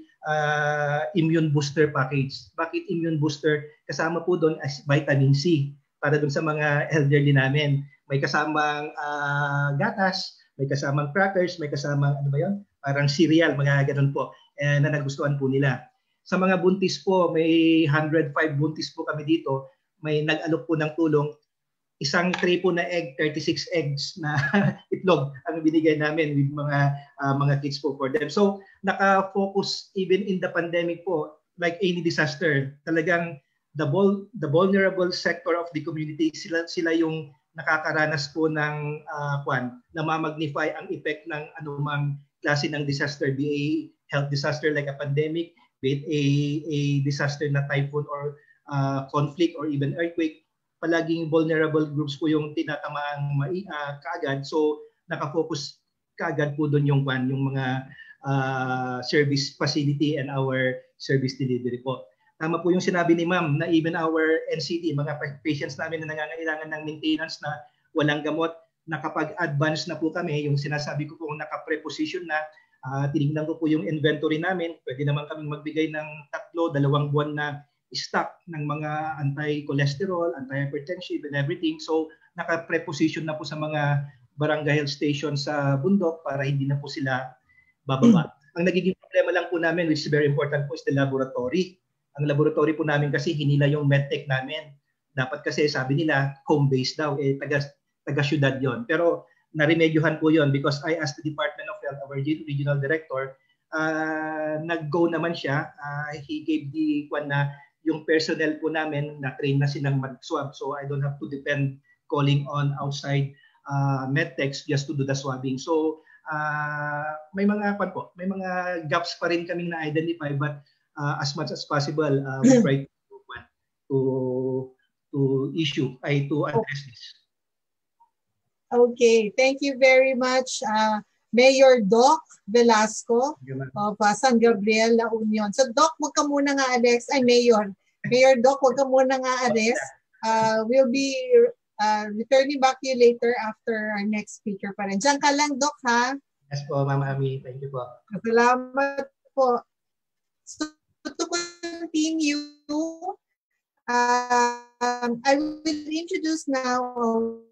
[SPEAKER 4] immune booster package. Bakit immune booster? Kasama po doon as vitamin C para doon sa mga elderly namin. May kasamang gatas, may kasamang crackers, may kasamang ano ba yun? Parang cereal, mga ganun po, na nagustuhan po nila. Sa mga buntis po, may 105 buntis po kami dito. May nag-alok po ng tulong. Isang tray po na egg, 36 eggs na itlog ang binigay namin with mga kids po for them. So naka-focus even in the pandemic po, like any disaster, talagang the vulnerable sector of the community, sila yung nakakaranas po ng na-magnify ang effect ng anumang klase ng disaster, be a health disaster like a pandemic, be it a disaster na typhoon or conflict or even earthquake. Palaging vulnerable groups po yung tinatamaang kaagad. So nakafocus kaagad po doon yung mga service facility and our service delivery po. Tama po yung sinabi ni Ma'am na even our NCD, mga patients namin na nangangailangan ng maintenance na walang gamot, nakapag-advance na po kami. Yung sinasabi ko po naka-preposition na, tinignan ko po yung inventory namin. Pwede naman kaming magbigay ng 2 buwan na stock ng mga anti-cholesterol, anti-hypertensive and everything. So naka-preposition na po sa mga barangay health station sa bundok para hindi na po sila bababa. Ang nagiging problema lang po namin, which is very important po, is the laboratory. Ang laboratory po namin kasi hinila yung medtech namin. Dapat kasi sabi nila home-based daw, taga-syudad yon. Pero naremedyohan po yon because I asked the Department of Health, our regional director, nag-go naman siya. He gave the yung personnel po namin na train na silang mag-swab, so I don't have to depend calling on outside medtechs just to do the swabbing. So may mga gaps pa rin kaming na-identify, but as much as possible we try to address this.
[SPEAKER 2] Okay, thank you very much, Mayor Doc Velasco of San Gabriel, La Union. So Doc, wag ka muna nga alis. Ay, Mayor Doc, wag ka muna nga alis. We'll be returning back to you later after our next speaker pa rin. Diyan ka lang, Doc, ha?
[SPEAKER 4] Yes po, Ma'am Ami. Thank you po.
[SPEAKER 2] Salamat po. So to continue, I will introduce now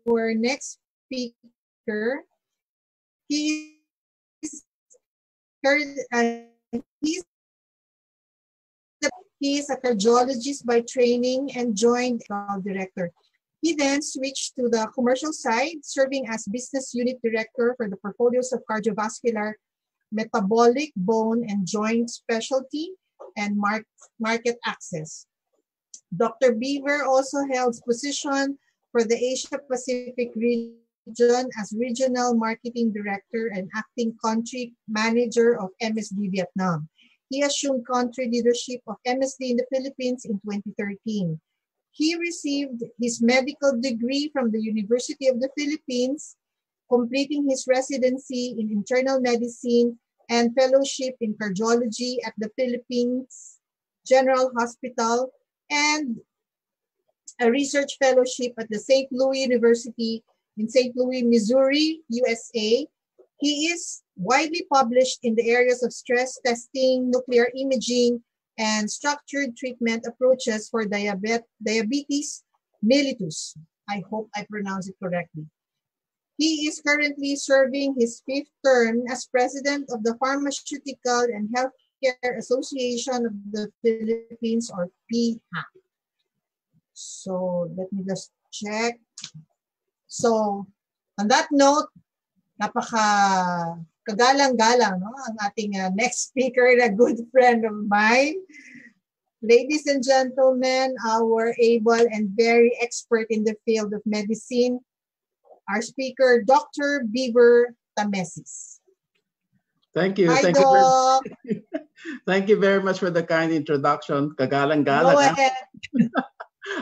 [SPEAKER 2] our next speaker. He's a cardiologist by training and joined as director. He then switched to the commercial side, serving as business unit director for the portfolios of cardiovascular, metabolic, bone, and joint specialty, and market access. Dr. Beaver also held position for the Asia Pacific region as regional marketing director and acting country manager of MSD Vietnam. He assumed country leadership of MSD in the Philippines in 2013. He received his medical degree from the University of the Philippines, completing his residency in internal medicine and fellowship in cardiology at the Philippines General Hospital, and a research fellowship at the St. Louis University in St. Louis, Missouri, USA. He is widely published in the areas of stress testing, nuclear imaging, and structured treatment approaches for diabetes mellitus. I hope I pronounce it correctly. He is currently serving his 5th term as president of the Pharmaceutical and Healthcare Association of the Philippines, or PHAP. So let me just check. So on that note, kagalang-galang, no? Ang ating next speaker, a good friend of mine. Ladies and gentlemen, our able and very expert in the field of medicine, our speaker, Dr. Beaver Tamesis.
[SPEAKER 5] Thank you.
[SPEAKER 2] Hi,
[SPEAKER 5] Thank
[SPEAKER 2] Doc.
[SPEAKER 5] you. Thank you very much for the kind introduction. Kagalang-galang.
[SPEAKER 2] Go ahead.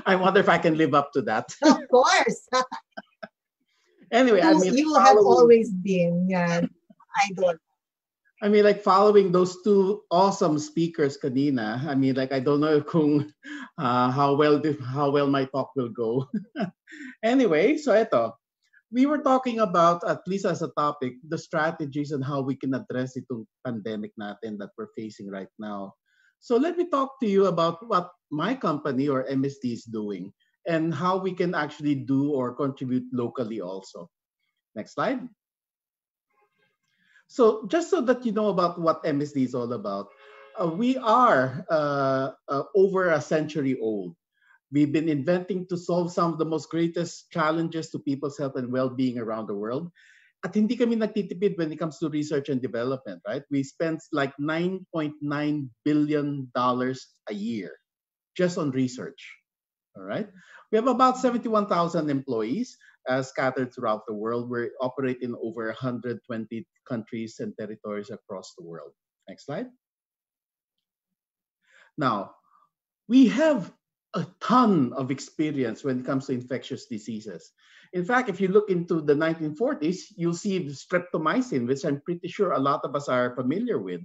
[SPEAKER 5] I wonder if I can live up to that.
[SPEAKER 2] Of course.
[SPEAKER 5] Anyway,
[SPEAKER 2] you have always been idol.
[SPEAKER 5] I mean, like following those two awesome speakers kanina, I mean, like I don't know how well my talk will go. Anyway, so ito, we were talking about, at least as a topic, the strategies and how we can address itong pandemic natin that we're facing right now. So let me talk to you about what my company or MSD is doing and how we can actually do or contribute locally also. Next slide. So just so that you know about what MSD is all about, we are over a century old. We've been inventing to solve some of the most greatest challenges to people's health and well-being around the world. At hindi kami nagtitipid when it comes to research and development, right? We spend like $9.9 billion a year just on research, all right? We have about 71,000 employees scattered throughout the world. We operate in over 120 countries and territories across the world. Next slide. Now, we have a ton of experience when it comes to infectious diseases. In fact, if you look into the 1940s, you'll see streptomycin, which I'm pretty sure a lot of us are familiar with.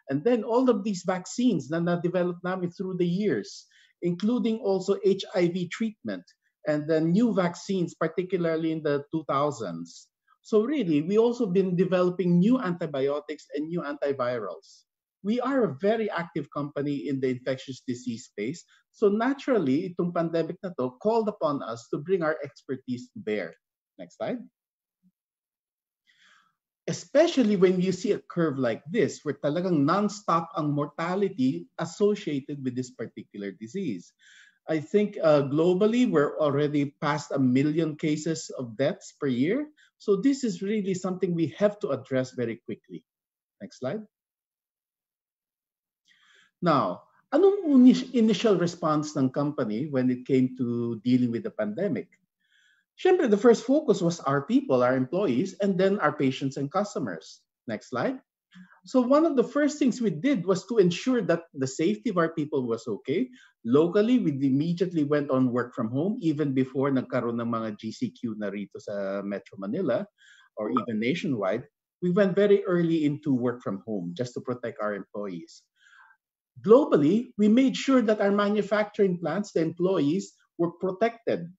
[SPEAKER 5] And then all of these vaccines na developed namin through the years, including also HIV treatment and then new vaccines, particularly in the 2000s. So really, we also been developing new antibiotics and new antivirals. We are a very active company in the infectious disease space. So naturally, itong pandemic na to called upon us to bring our expertise to bear. Next slide. Especially when you see a curve like this, where talagang non-stop ang mortality associated with this particular disease. I think globally, we're already past 1 million cases of deaths per year. So this is really something we have to address very quickly. Next slide. Now, anong initial response ng company when it came to dealing with the pandemic? Siyempre, the first focus was our people, our employees, and then our patients and customers. Next slide. So one of the first things we did was to ensure that the safety of our people was okay. Locally, we immediately went on work from home, even before nagkaroon ng mga GCQ na rito sa Metro Manila or even nationwide. We went very early into work from home just to protect our employees. Globally, we made sure that our manufacturing plants, the employees, were protected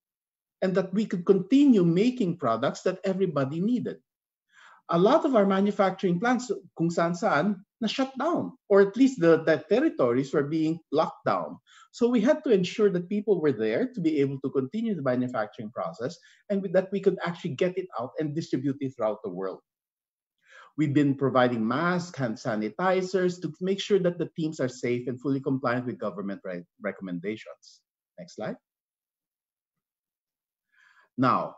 [SPEAKER 5] and that we could continue making products that everybody needed. A lot of our manufacturing plants, kung saan na shut down, or at least the territories were being locked down. So we had to ensure that people were there to be able to continue the manufacturing process and that we could actually get it out and distribute it throughout the world. We've been providing masks, hand sanitizers to make sure that the teams are safe and fully compliant with government recommendations. Next slide. Now,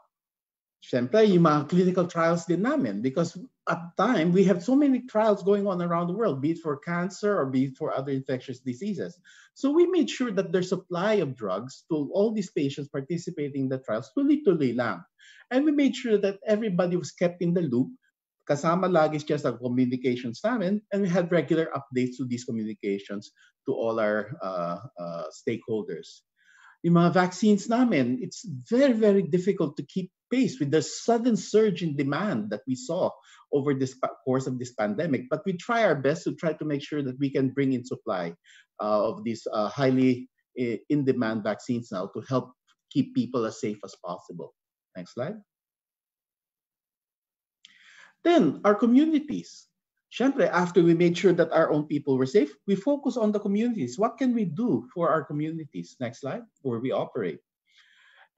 [SPEAKER 5] syempre, yung mga clinical trials din namin because at the time, we have so many trials going on around the world, be it for cancer or be it for other infectious diseases. So we made sure that their supply of drugs to all these patients participating in the trials tuloy-tuloy lang. And we made sure that everybody was kept in the loop. Kasama lagi siya sa communications namin, and we had regular updates to these communications to all our stakeholders. yung mga vaccines namin, it's very, very difficult to keep pace with the sudden surge in demand that we saw over this course of this pandemic. But we try our best to try to make sure that we can bring in supply of these highly in-demand vaccines now to help keep people as safe as possible. Next slide. Then our communities. Siyempre, after we made sure that our own people were safe, we focus on the communities. What can we do for our communities? Next slide, where we operate.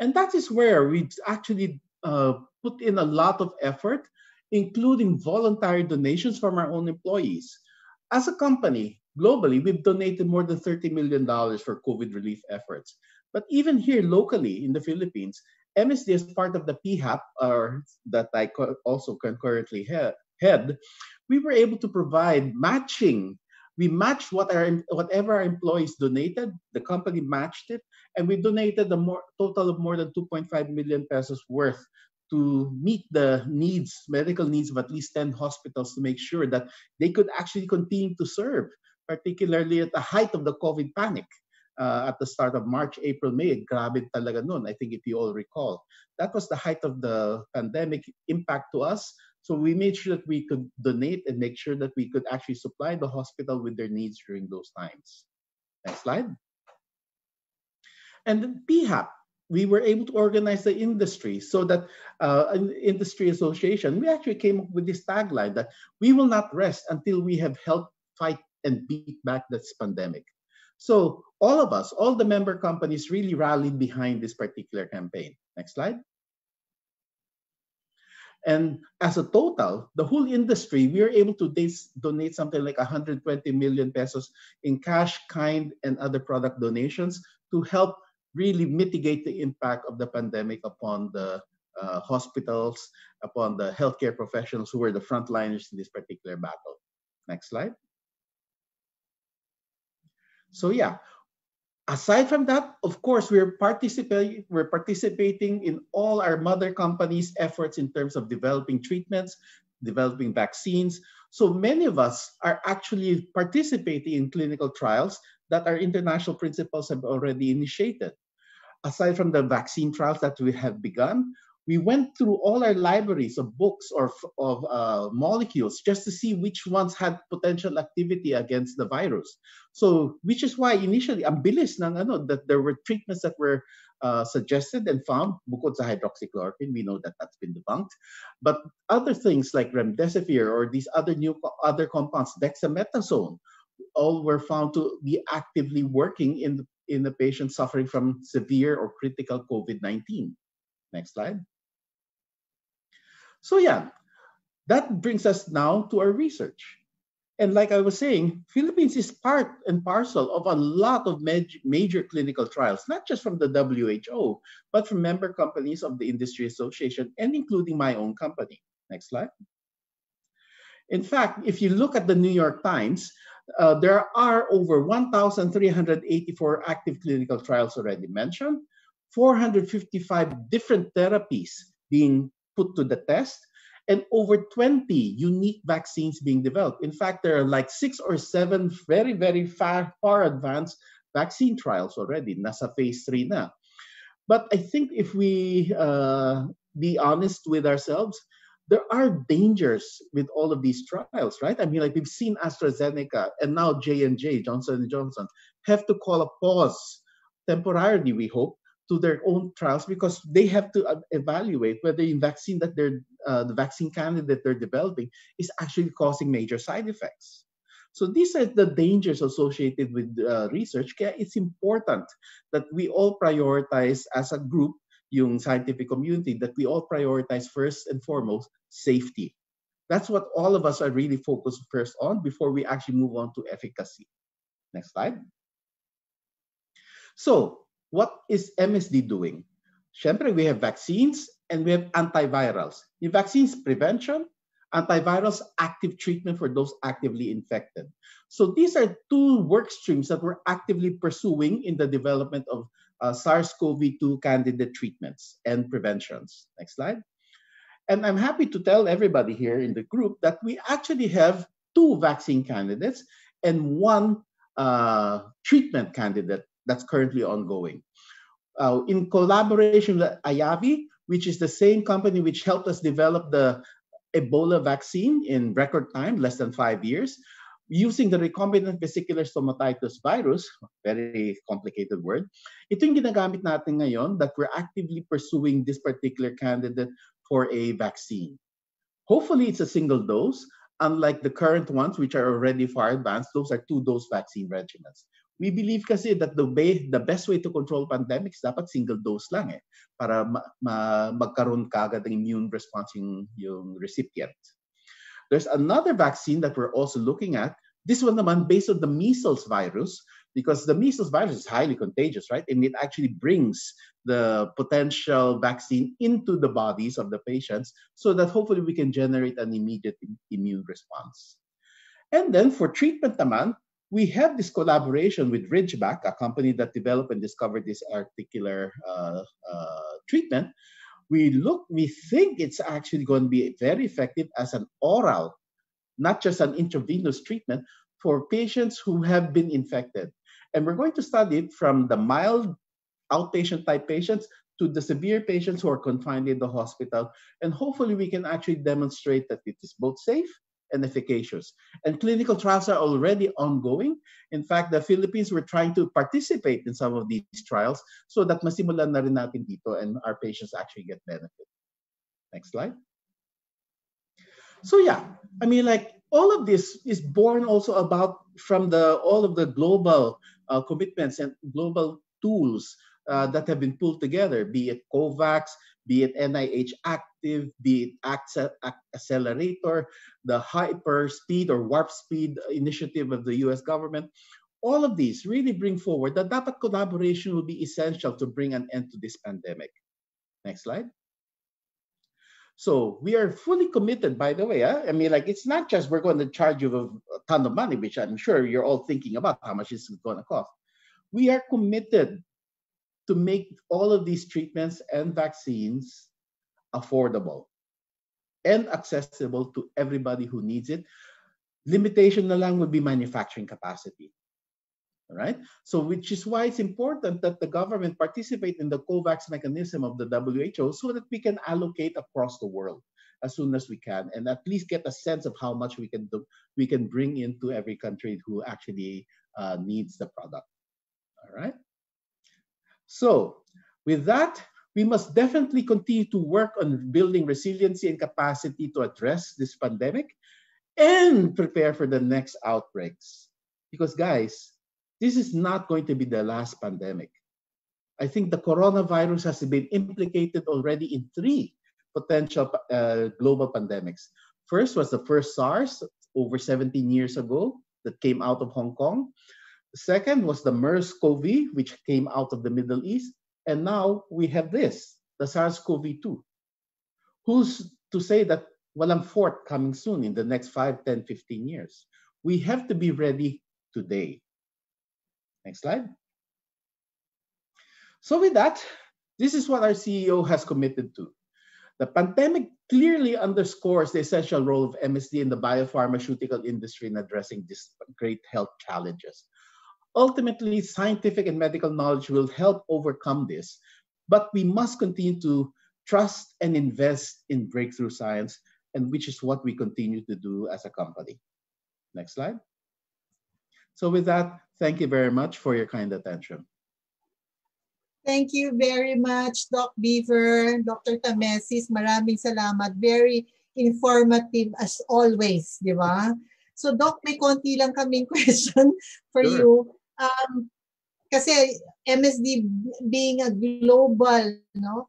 [SPEAKER 5] And that is where we actually put in a lot of effort, including voluntary donations from our own employees. As a company, globally, we've donated more than $30 million for COVID relief efforts. But even here locally in the Philippines, MSD as part of the PHAP, or that I also concurrently head, we were able to provide matching. We matched whatever our employees donated, the company matched it, and we donated a total of more than 2.5 million pesos worth to meet the needs, medical needs of at least 10 hospitals to make sure that they could actually continue to serve, particularly at the height of the COVID panic. At the start of March, April, May, grabe talaga nun. I think if you all recall, that was the height of the pandemic impact to us. So we made sure that we could donate and make sure that we could actually supply the hospital with their needs during those times. Next slide. And then PHAP, we were able to organize the industry so that an industry association, we actually came up with this tagline that we will not rest until we have helped fight and beat back this pandemic. So all of us, all the member companies really rallied behind this particular campaign. Next slide. And as a total, the whole industry, we were able to donate something like 120 million pesos in cash, kind, and other product donations to help really mitigate the impact of the pandemic upon the hospitals, upon the healthcare professionals who were the frontliners in this particular battle. Next slide. So yeah, aside from that, of course, we're participating in all our mother companies' efforts in terms of developing treatments, developing vaccines. So many of us are actually participating in clinical trials that our international principals have already initiated. Aside from the vaccine trials that we have begun, we went through all our libraries of books or of molecules just to see which ones had potential activity against the virus. So, which is why initially, ang bilis ng that there were treatments that were suggested and found, bukod sa hydroxychloroquine, we know that that's been debunked. But other things like remdesivir or these other compounds, dexamethasone, all were found to be actively working in the patient suffering from severe or critical COVID-19. Next slide. So yeah, that brings us now to our research. And like I was saying, Philippines is part and parcel of a lot of major clinical trials, not just from the WHO, but from member companies of the industry association and including my own company. Next slide. In fact, if you look at the New York Times, there are over 1,384 active clinical trials already mentioned, 455 different therapies being put to the test, and over 20 unique vaccines being developed. In fact, there are like 6 or 7 very, very far advanced vaccine trials already. Nasa phase 3 na. But I think if we be honest with ourselves, there are dangers with all of these trials, right? I mean, like we've seen AstraZeneca and now J&J, Johnson & Johnson, have to call a pause temporarily, we hope, to their own trials because they have to evaluate whether the vaccine that the vaccine candidate they're developing is actually causing major side effects. So these are the dangers associated with research. Kaya it's important that we all prioritize as a group, yung scientific community, that we all prioritize first and foremost safety. That's what all of us are really focused first on before we actually move on to efficacy. Next slide. So, what is MSD doing? Siyempre, we have vaccines and we have antivirals. Yung vaccines, prevention. Antivirals, active treatment for those actively infected. So these are 2 work streams that we're actively pursuing in the development of SARS-CoV-2 candidate treatments and preventions. Next slide. And I'm happy to tell everybody here in the group that we actually have 2 vaccine candidates and 1 treatment candidate that's currently ongoing. in collaboration with Ayavi, which is the same company which helped us develop the Ebola vaccine in record time, less than 5 years, using the recombinant vesicular stomatitis virus, very complicated word. Ito yung ginagamit natin ngayon that we're actively pursuing this particular candidate for a vaccine. Hopefully, it's a single dose, unlike the current ones, which are already far advanced. Those are 2-dose vaccine regimens. We believe kasi that the best way to control pandemics dapat single dose lang para magkaroon kaagad ng immune response yung recipient. There's another vaccine that we're also looking at. This one naman based on the measles virus, because the measles virus is highly contagious, right? And it actually brings the potential vaccine into the bodies of the patients so that hopefully we can generate an immediate immune response. And then for treatment naman, we have this collaboration with Ridgeback, a company that developed and discovered this particular treatment. We think it's actually going to be very effective as an oral, not just an intravenous treatment for patients who have been infected. And we're going to study it from the mild outpatient type patients to the severe patients who are confined in the hospital. And hopefully we can actually demonstrate that it is both safe and efficacious. And clinical trials are already ongoing. In fact, the Philippines were trying to participate in some of these trials so that masimulan na rin natin dito and our patients actually get benefit. Next slide. So yeah, I mean, like all of this is born also about from all of the global commitments and global tools that have been pulled together, be it COVAX, be it NIH Active, be it Accelerator, the Hyper Speed or Warp Speed initiative of the US government. All of these really bring forward that dapat collaboration will be essential to bring an end to this pandemic. Next slide. So we are fully committed, by the way. I mean, like, it's not just we're going to charge you a ton of money, which I'm sure you're all thinking about how much this is going to cost. We are committed to make all of these treatments and vaccines affordable and accessible to everybody who needs it. Limitation na lang would be manufacturing capacity. All right? So which is why it's important that the government participate in the COVAX mechanism of the WHO so that we can allocate across the world as soon as we can and at least get a sense of how much we can bring into every country who actually needs the product. All right? So with that, we must definitely continue to work on building resiliency and capacity to address this pandemic and prepare for the next outbreaks. Because guys, this is not going to be the last pandemic. I think the coronavirus has been implicated already in 3 potential global pandemics. First was the first SARS over 17 years ago that came out of Hong Kong. The second was the MERS-CoV, which came out of the Middle East. And now we have this, the SARS-CoV-2. Who's to say that walang fourth coming soon in the next 5, 10, 15 years? We have to be ready today. Next slide. So with that, this is what our CEO has committed to. The pandemic clearly underscores the essential role of MSD in the biopharmaceutical industry in addressing these great health challenges. Ultimately, scientific and medical knowledge will help overcome this, but we must continue to trust and invest in breakthrough science, and which is what we continue to do as a company. Next slide. So with that, thank you very much for your kind attention.
[SPEAKER 2] Thank you very much, Doc Beaver, Dr. Tamesis. Maraming salamat. Very informative as always, di ba? So, Doc, may konti lang kaming question for you. Kasi MSD being a global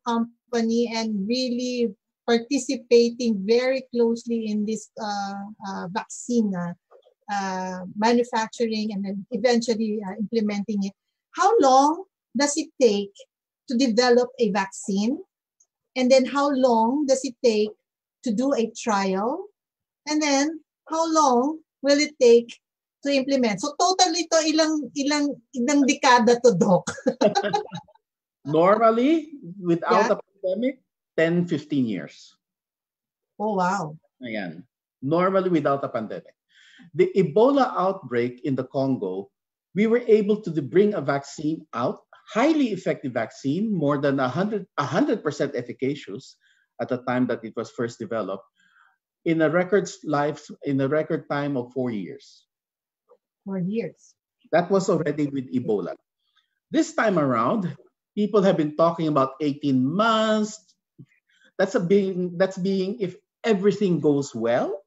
[SPEAKER 2] company and really participating very closely in this vaccine manufacturing and then eventually implementing it. How long does it take to develop a vaccine? And then how long does it take to do a trial? And then how long will it take to implement? So totally to ilang dekada to, Doc?
[SPEAKER 5] Normally, without a pandemic, 10, 15 years.
[SPEAKER 2] Oh, wow.
[SPEAKER 5] Ayan. Normally without a pandemic. The Ebola outbreak in the Congo, we were able to bring a vaccine out highly effective vaccine, more than 100% efficacious at the time that it was first developed, in a record time of 4 years.
[SPEAKER 2] 4 years.
[SPEAKER 5] That was already with Ebola. This time around, people have been talking about 18 months. That's being if everything goes well.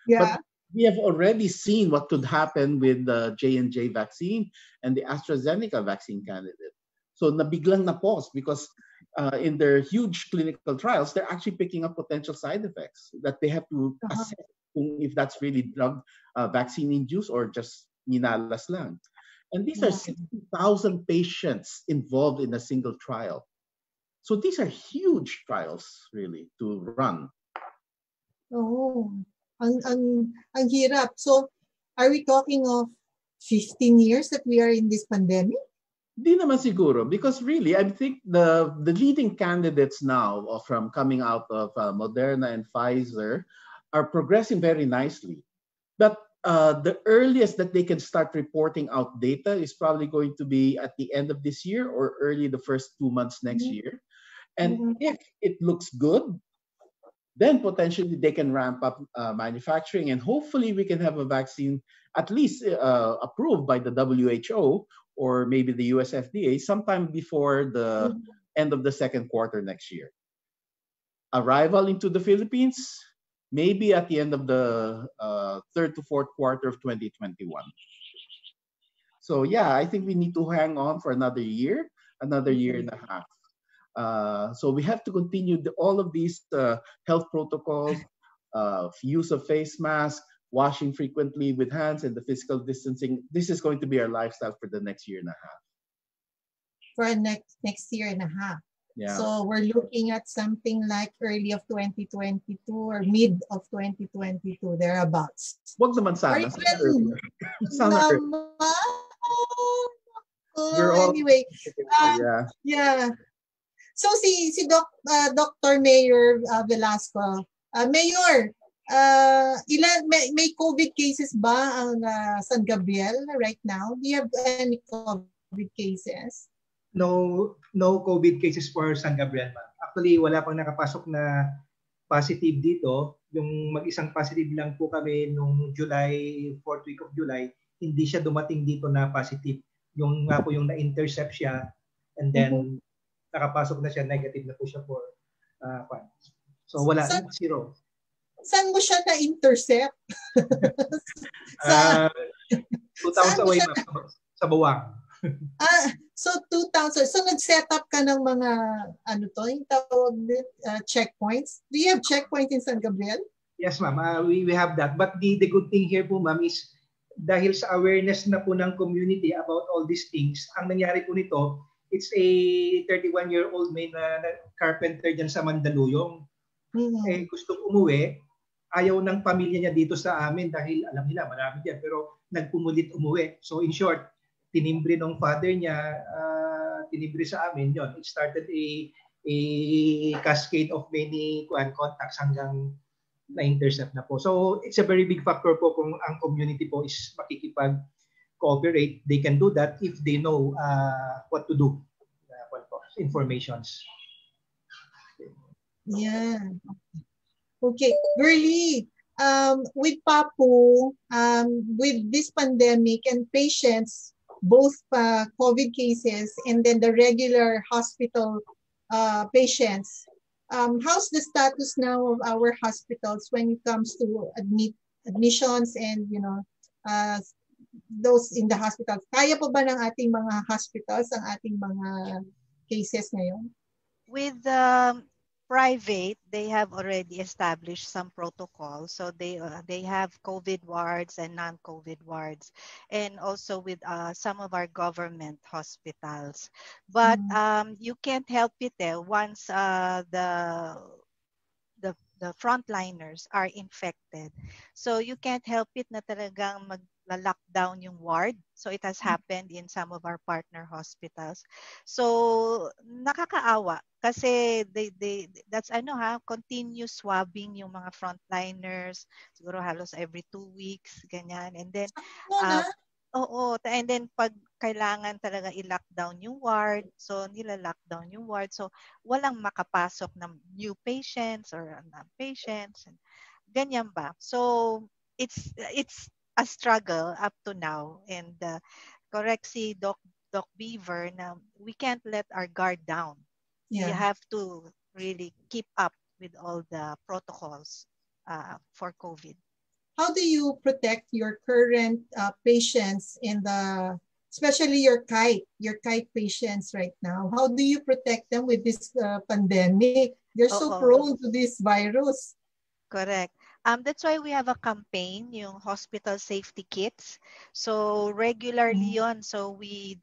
[SPEAKER 2] Yeah.
[SPEAKER 5] But we have already seen what could happen with the J&J vaccine and the AstraZeneca vaccine candidate. So nabiglang na pause because in their huge clinical trials, they're actually picking up potential side effects that they have to assess if that's really drug vaccine induced or just minalas lang. And these are 60,000 patients involved in a single trial. So these are huge trials really to run.
[SPEAKER 2] Oh, ang hirap. So, are we talking of 15 years that we are in this pandemic?
[SPEAKER 5] Di naman siguro, because really, I think the leading candidates now from coming out of Moderna and Pfizer are progressing very nicely. But the earliest that they can start reporting out data is probably going to be at the end of this year or early the first 2 months next year. And if it looks good, then potentially they can ramp up manufacturing, and hopefully we can have a vaccine at least approved by the WHO or maybe the US FDA sometime before the end of the second quarter next year. Arrival into the Philippines, maybe at the end of the third to fourth quarter of 2021. So yeah, I think we need to hang on for another year and a half. So we have to continue all of these health protocols, use of face masks, washing frequently with hands, and the physical distancing. This is going to be our lifestyle for the next year and a half.
[SPEAKER 2] For next year and a half.
[SPEAKER 5] Yeah.
[SPEAKER 2] So we're looking at something like early of 2022 or mid of 2022, thereabouts.
[SPEAKER 5] Wag naman sana.
[SPEAKER 2] Anyway, yeah. So si Dr. Mayor Velasco, Mayor, may COVID cases ba ang San Gabriel right now? Do you have any COVID cases?
[SPEAKER 4] No COVID cases for San Gabriel, ma'am. Actually, wala pang nakapasok na positive dito. Yung mag-isang positive lang po kami nung July, 4th week of July, hindi siya dumating dito na positive. Yung nga po yung na-intercept siya and then nakapasok na siya, negative na po siya for so wala, zero.
[SPEAKER 2] Saan mo siya na-intercept?
[SPEAKER 4] 2,000 away, ma'am, sa Bawang.
[SPEAKER 2] So 2,000. So nag-set up ka ng mga yung tawag checkpoints. Do you have checkpoint in San Gabriel?
[SPEAKER 4] Yes, ma'am. We have that. But the good thing here po, ma'am, is dahil sa awareness na po ng community about all these things, ang nangyari po nito, it's a 31-year-old man na carpenter dyan sa Mandaluyong. Eh, gustong umuwi. Ayaw ng pamilya niya dito sa amin dahil alam nila, marami dyan. Pero nagpumulit umuwi. So in short, tinimbre ng father niya, tinimbre sa amin yon. It started a cascade of many contacts hanggang na-intercept na po. So it's a very big factor po kung ang community po is makikipag-cooperate. They can do that if they know what to do. Informations.
[SPEAKER 2] Yeah. Okay. Girlie, with Papu, with this pandemic and patients, both COVID cases and then the regular hospital patients, how's the status now of our hospitals when it comes to admissions and those in the hospitals? Kaya pa ba ng ating mga hospitals ang ating mga cases ngayon?
[SPEAKER 3] With private, they have already established some protocols. So they have COVID wards and non-COVID wards, and also with some of our government hospitals. But you can't help it once the frontliners are infected. So you can't help it na talagang lockdown yung ward. So it has happened in some of our partner hospitals. So nakakaawa kasi that's continuous swabbing yung mga frontliners, siguro halos every 2 weeks, ganyan. And then Oo, and then pag kailangan talaga i-lockdown yung ward, so nila-lockdown yung ward. So walang makapasok ng new patients or non-patients. Ganyan ba? So it's a struggle up to now, and correct si Doc Beaver na we can't let our guard down. We
[SPEAKER 2] Yeah.
[SPEAKER 3] have to really keep up with all the protocols for COVID.
[SPEAKER 2] How do you protect your current patients in the, especially your kite patients right now? How do you protect them with this pandemic? They're so
[SPEAKER 3] Oo.
[SPEAKER 2] prone to this virus.
[SPEAKER 3] Correct. That's why we have a campaign, yung hospital safety kits. So regularly yon. So we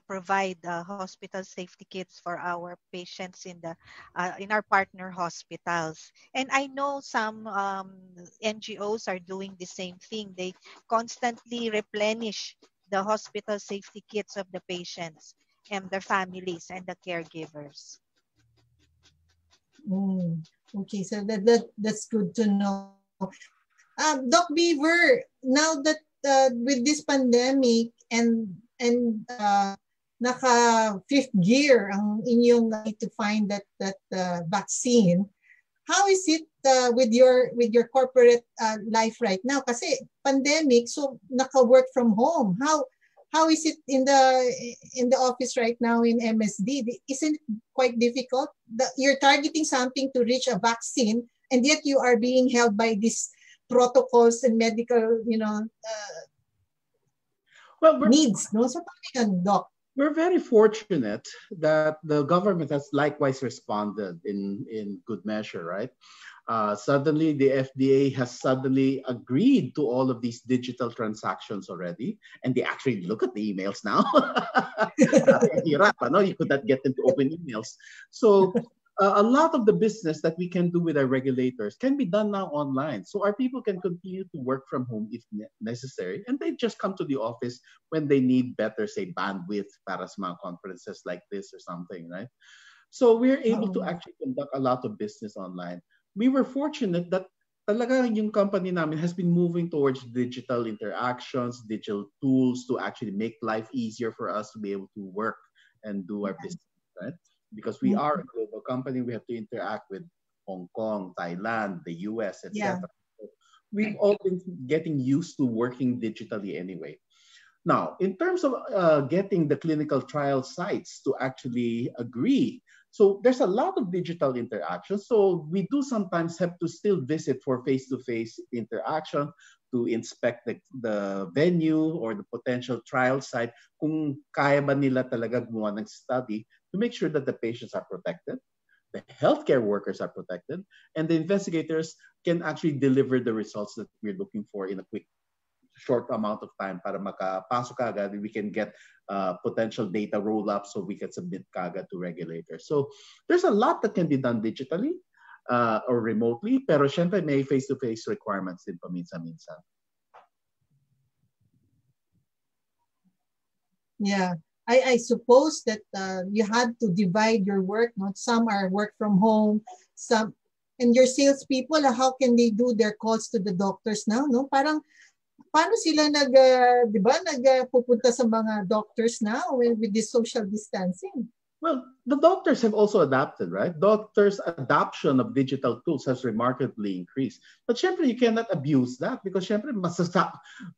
[SPEAKER 3] provide hospital safety kits for our patients in our partner hospitals. And I know some NGOs are doing the same thing. They constantly replenish the hospital safety kits of the patients and their families and the caregivers.
[SPEAKER 2] Okay, so that's good to know. Doc Beaver, now that with this pandemic and naka fifth gear ang inyong need to find that vaccine, how is it with your corporate life right now? Kasi pandemic, so naka work from home. How is it in the office right now in MSD? Isn't it quite difficult? You're targeting something to reach a vaccine, and yet you are being held by these protocols and medical, needs. No, so Doc.
[SPEAKER 5] We're very fortunate that the government has likewise responded in good measure, right? Suddenly, the FDA has suddenly agreed to all of these digital transactions already, and they actually look at the emails now. You could not get them to open emails. So a lot of the business that we can do with our regulators can be done now online. So our people can continue to work from home if necessary, and they just come to the office when they need better, say, bandwidth para sa mga conferences like this or something, right? So we're able to actually conduct a lot of business online. We were fortunate that talaga yung company namin has been moving towards digital interactions, digital tools to actually make life easier for us to be able to work and do our business, right? Because we are a global company, we have to interact with Hong Kong, Thailand, the US, etc. So we've all been getting used to working digitally anyway. Now, in terms of getting the clinical trial sites to actually agree, so there's a lot of digital interaction. So we do sometimes have to still visit for face-to-face interaction to inspect the venue or the potential trial site kung kaya ba nila talaga gumawa ng study to make sure that the patients are protected, the healthcare workers are protected, and the investigators can actually deliver the results that we're looking for in a quick, short amount of time para makapasok agad, we can get potential data roll up so we can submit agad to regulators. So there's a lot that can be done digitally or remotely, pero syempre may face-to-face requirements din paminsan-minsan.
[SPEAKER 2] Yeah. I suppose that you had to divide your work. No? Some are work from home, some, and your salespeople, how can they do their calls to the doctors now? No, parang paano sila pupunta sa mga doctors now with this social distancing?
[SPEAKER 5] Well, the doctors have also adapted, right? Doctors' adoption of digital tools has remarkably increased. But syempre, you cannot abuse that because syempre,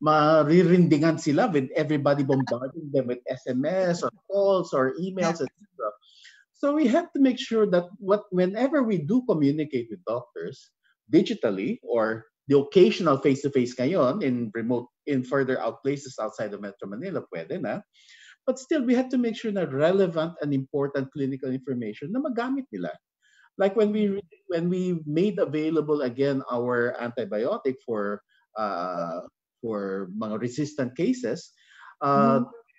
[SPEAKER 5] maririndingan sila with everybody bombarding them with SMS or calls or emails, etc. So we have to make sure that whenever we do communicate with doctors digitally or the occasional face-to-face ngayon in further out places outside of Metro Manila, pwede na. But still, we have to make sure that relevant and important clinical information na magamit nila. Like when we made available again our antibiotic for mga resistant cases,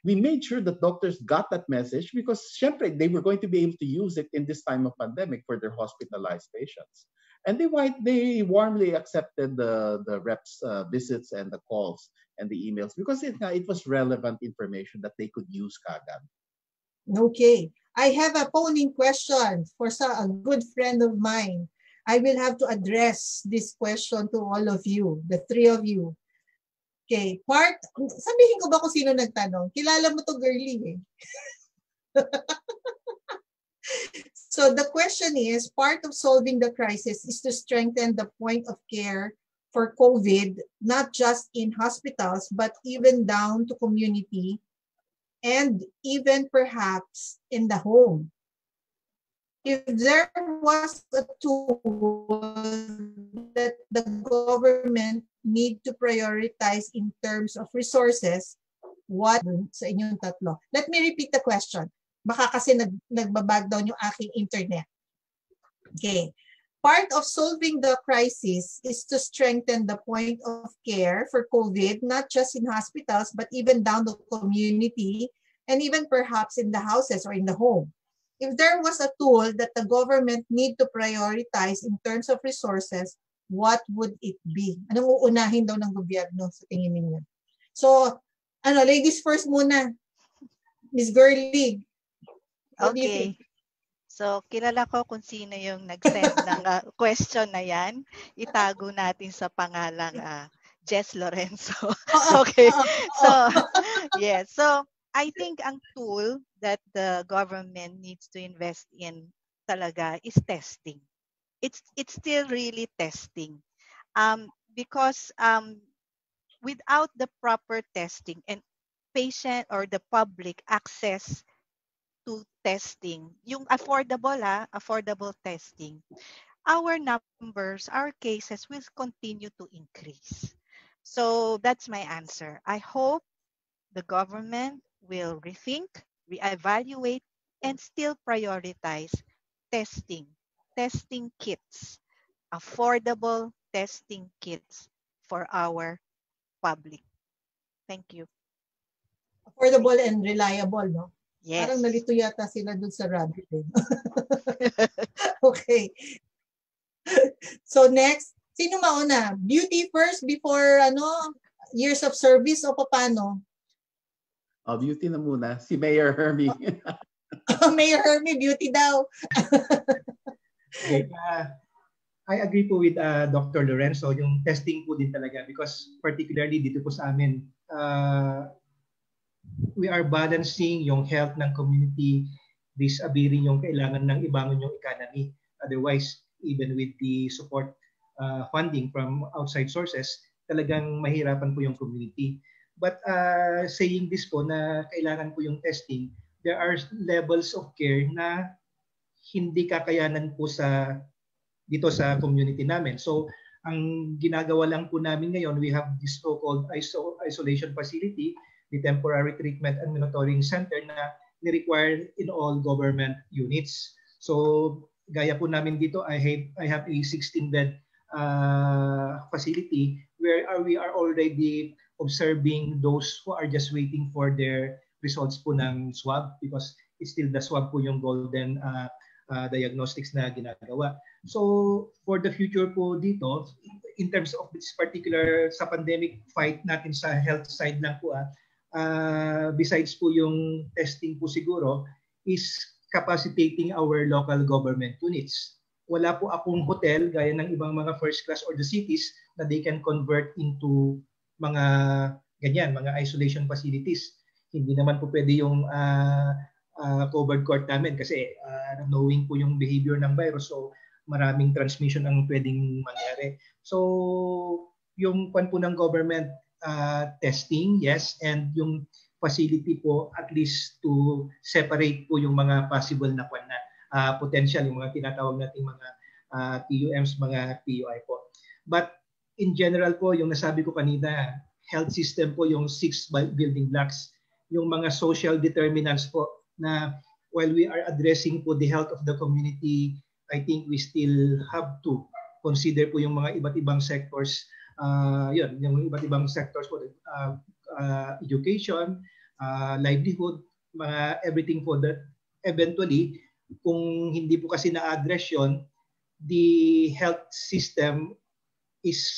[SPEAKER 5] we made sure that doctors got that message because syempre, they were going to be able to use it in this time of pandemic for their hospitalized patients. And they warmly accepted the reps' visits and the calls and the emails because it was relevant information that they could use kagad.
[SPEAKER 2] Okay. I have a polling question for a good friend of mine. I will have to address this question to all of you, the three of you. Okay, sabihin ko ba kung sino nagtanong? Kilala mo to, girly eh. So the question is, part of solving the crisis is to strengthen the point of care for COVID, not just in hospitals, but even down to community and even perhaps in the home. If there was a tool that the government need to prioritize in terms of resources, what sa inyong tatlo? Let me repeat the question. Baka kasi nagbabag down yung aking internet. Okay. Part of solving the crisis is to strengthen the point of care for COVID, not just in hospitals, but even down the community and even perhaps in the houses or in the home. If there was a tool that the government need to prioritize in terms of resources, what would it be? Anong uunahin daw ng gobyerno sa tingin ninyo? So, ladies first muna. Miss Girly.
[SPEAKER 3] Okay. So, kilala ko kung sino yung nag-send ng question na yan. Itago natin sa pangalang Jess Lorenzo. Okay. So, yes. So, I think ang tool that the government needs to invest in talaga is testing. It's still really testing. Because without the proper testing and patient or the public access to testing, yung affordable testing, our numbers, our cases will continue to increase. So that's my answer. I hope the government will rethink, reevaluate, and still prioritize testing kits, affordable testing kits for our public. Thank you.
[SPEAKER 2] Affordable and reliable, no?
[SPEAKER 3] Yes.
[SPEAKER 2] Parang nalito yata sila dun sa rabbit. Okay. So next, sino mauna? Beauty first before years of service o paano?
[SPEAKER 5] Beauty na muna. Si Mayor Hermie.
[SPEAKER 2] Mayor Hermie, beauty daw.
[SPEAKER 4] Okay. I agree po with Dr. Lorenzo, yung testing po din talaga because particularly dito po sa amin, we are balancing yung health ng community vis-a-vis rin yung kailangan ng ibangon yung economy. Otherwise, even with the support funding from outside sources, talagang mahirapan po yung community. But saying this po na kailangan po yung testing, there are levels of care na hindi kakayanan po dito sa community namin. So, ang ginagawa lang po namin ngayon, we have this so-called isolation facility, the temporary treatment and monitoring center na ni-require in all government units. So, gaya po namin dito, I have a 16-bed facility where we are already observing those who are just waiting for their results po ng swab because it's still the swab po yung golden diagnostics na ginagawa. So, for the future po dito, in terms of this particular sa pandemic fight natin sa health side lang po, besides po yung testing po siguro, is capacitating our local government units. Wala po akong hotel gaya ng ibang mga first class or the cities na they can convert into mga ganyan, mga isolation facilities. Hindi naman po pwede yung covered court namin kasi knowing po yung behavior ng virus, so maraming transmission ang pwedeng mangyari. So yung pan po ng government testing, yes, and yung facility po at least to separate po yung mga possible na potential, yung mga tinatawag nating mga TUMs, mga PUI po. But in general po, yung nasabi ko kanina, health system po yung 6 building blocks, yung mga social determinants po na while we are addressing po the health of the community, I think we still have to consider po yung mga iba't ibang sectors, yung iba't ibang sectors po, education, livelihood, mga everything po that eventually, kung hindi po kasi na-address yun, the health system is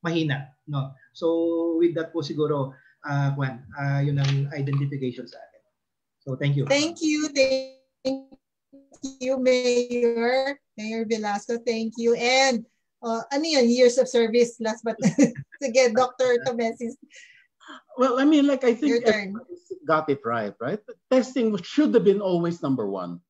[SPEAKER 4] mahina, no? So with that po siguro yun ang identification sa atin. So thank you.
[SPEAKER 2] Thank you Mayor Velasco, thank you. And ano yun, years of service last but Sige, Dr. Tomesis,
[SPEAKER 5] Well, I mean, like, I
[SPEAKER 2] your
[SPEAKER 5] think
[SPEAKER 2] turn.
[SPEAKER 5] everybody's got it right? Testing should have been always number one.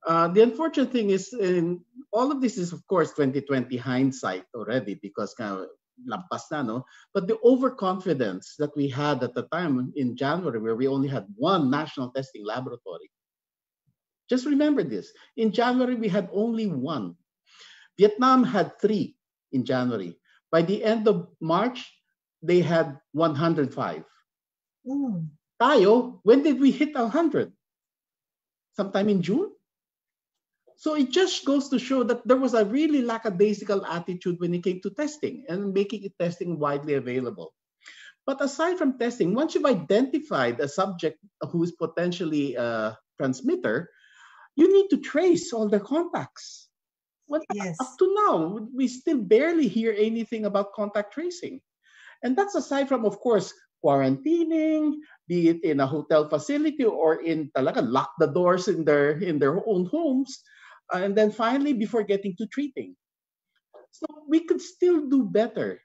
[SPEAKER 5] The unfortunate thing is, in all of this is, of course, 2020 hindsight already because kind of lampas na, no? But the overconfidence that we had at the time in January, where we only had one national testing laboratory. Just remember this. In January, we had only one. Vietnam had 3 in January. By the end of March, they had 105. Tayo, when did we hit 100? Sometime in June? So it just goes to show that there was a really lackadaisical attitude when it came to testing and making testing widely available. But aside from testing, once you've identified a subject who is potentially a transmitter, you need to trace all their contacts.
[SPEAKER 2] Yes.
[SPEAKER 5] Up to now, we still barely hear anything about contact tracing. And that's aside from, of course, quarantining, be it in a hotel facility or in talaga lock the doors in their own homes. And then finally, before getting to treating. So we could still do better.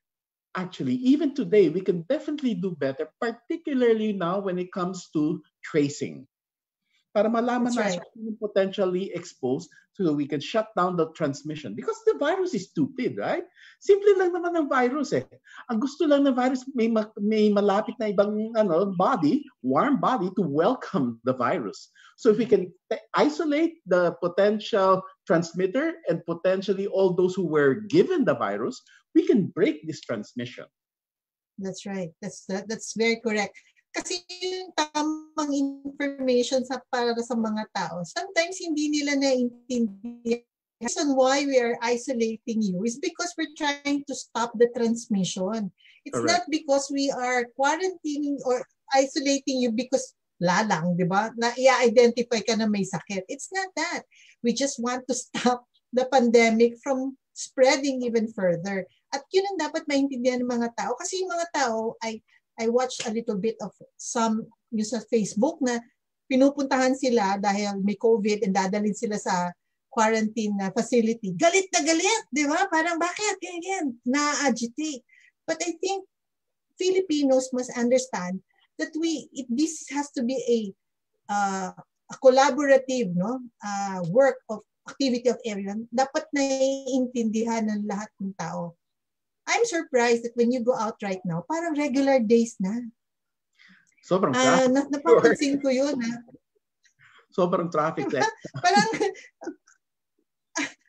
[SPEAKER 5] Actually, even today, we can definitely do better, particularly now when it comes to tracing. Para malaman
[SPEAKER 2] That's right.
[SPEAKER 5] natin potentially exposed so we can shut down the transmission. Because the virus is stupid, right? Simple lang naman ang virus eh. Ang gusto lang ng virus, may malapit na ibang body, warm body to welcome the virus. So if we can isolate the potential transmitter and potentially all those who were given the virus, we can break this transmission.
[SPEAKER 2] That's right. That's very correct. Kasi yung tamang information para sa mga tao, sometimes hindi nila naiintindihan. The reason why we are isolating you is because we're trying to stop the transmission. It's
[SPEAKER 5] Correct.
[SPEAKER 2] not because we are quarantining or isolating you because lalang, di ba? Na i-identify ka na may sakit. It's not that. We just want to stop the pandemic from spreading even further. At yun ang dapat maintindihan ng mga tao. Kasi yung mga tao I watched a little bit of some news sa Facebook na pinupuntahan sila dahil may COVID and dadalhin sila sa quarantine facility. Galit na galit, di ba? Parang bakit? Ganyan, na-agitate. But I think Filipinos must understand that this has to be a collaborative work of activity of everyone. Dapat naiintindihan ng lahat ng tao. I'm surprised that when you go out right now, parang regular days na.
[SPEAKER 5] Sobrang traffic.
[SPEAKER 2] Napapansin ko yun.
[SPEAKER 5] Sobrang traffic.
[SPEAKER 2] Parang,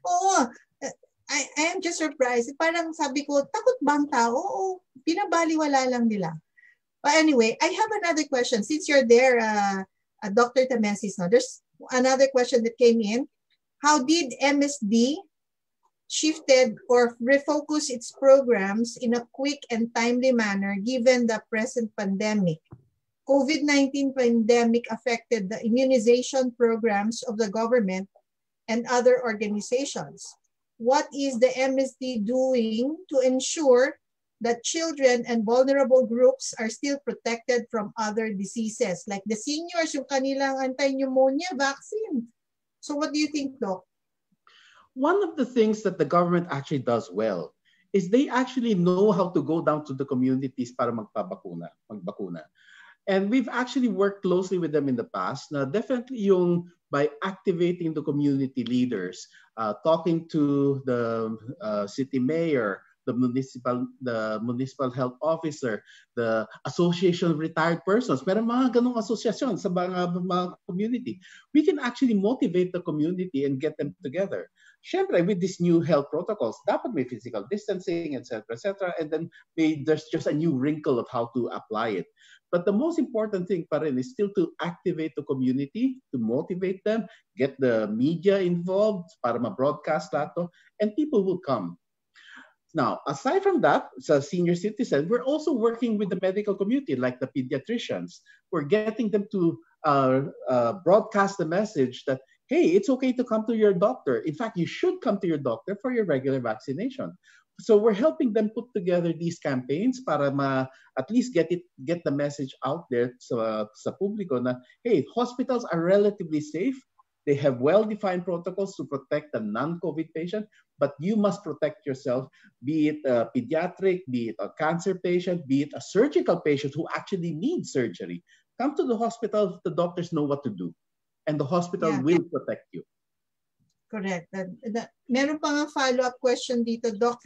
[SPEAKER 2] oo, I am just surprised. Parang sabi ko, takot bang tao? Oo, pinabaliwala lang nila. But anyway, I have another question. Since you're there, Dr. Tomesis, there's another question that came in. How did MSD shifted or refocus its programs in a quick and timely manner given the present pandemic? COVID-19 pandemic affected the immunization programs of the government and other organizations. What is the MSD doing to ensure that children and vulnerable groups are still protected from other diseases like the seniors, yung kanilang anti-pneumonia vaccine? So what do you think, Doc?
[SPEAKER 5] One of the things that the government actually does well is they actually know how to go down to the communities para magbakuna. And we've actually worked closely with them in the past. Now, definitely by activating the community leaders, talking to the city mayor, the municipal health officer, the association of retired persons. Meron mga ganong asosasyon sa mga community. We can actually motivate the community and get them together. Siyempre, with these new health protocols, dapat may physical distancing, etc., etc., and then there's just a new wrinkle of how to apply it. But the most important thing pa rin is still to activate the community, to motivate them, get the media involved para ma-broadcast lahat to, and people will come. Now, aside from that, as a senior citizen, we're also working with the medical community, like the pediatricians. We're getting them to broadcast the message that, hey, it's okay to come to your doctor. In fact, you should come to your doctor for your regular vaccination. So we're helping them put together these campaigns para at least get the message out there sa publiko na, hey, hospitals are relatively safe. They have well-defined protocols to protect the non-COVID patient, but you must protect yourself, be it a pediatric, be it a cancer patient, be it a surgical patient who actually needs surgery. Come to the hospital, the doctors know what to do, and the hospital will protect you.
[SPEAKER 2] Correct. Meron pa nga follow-up question dito, Doc.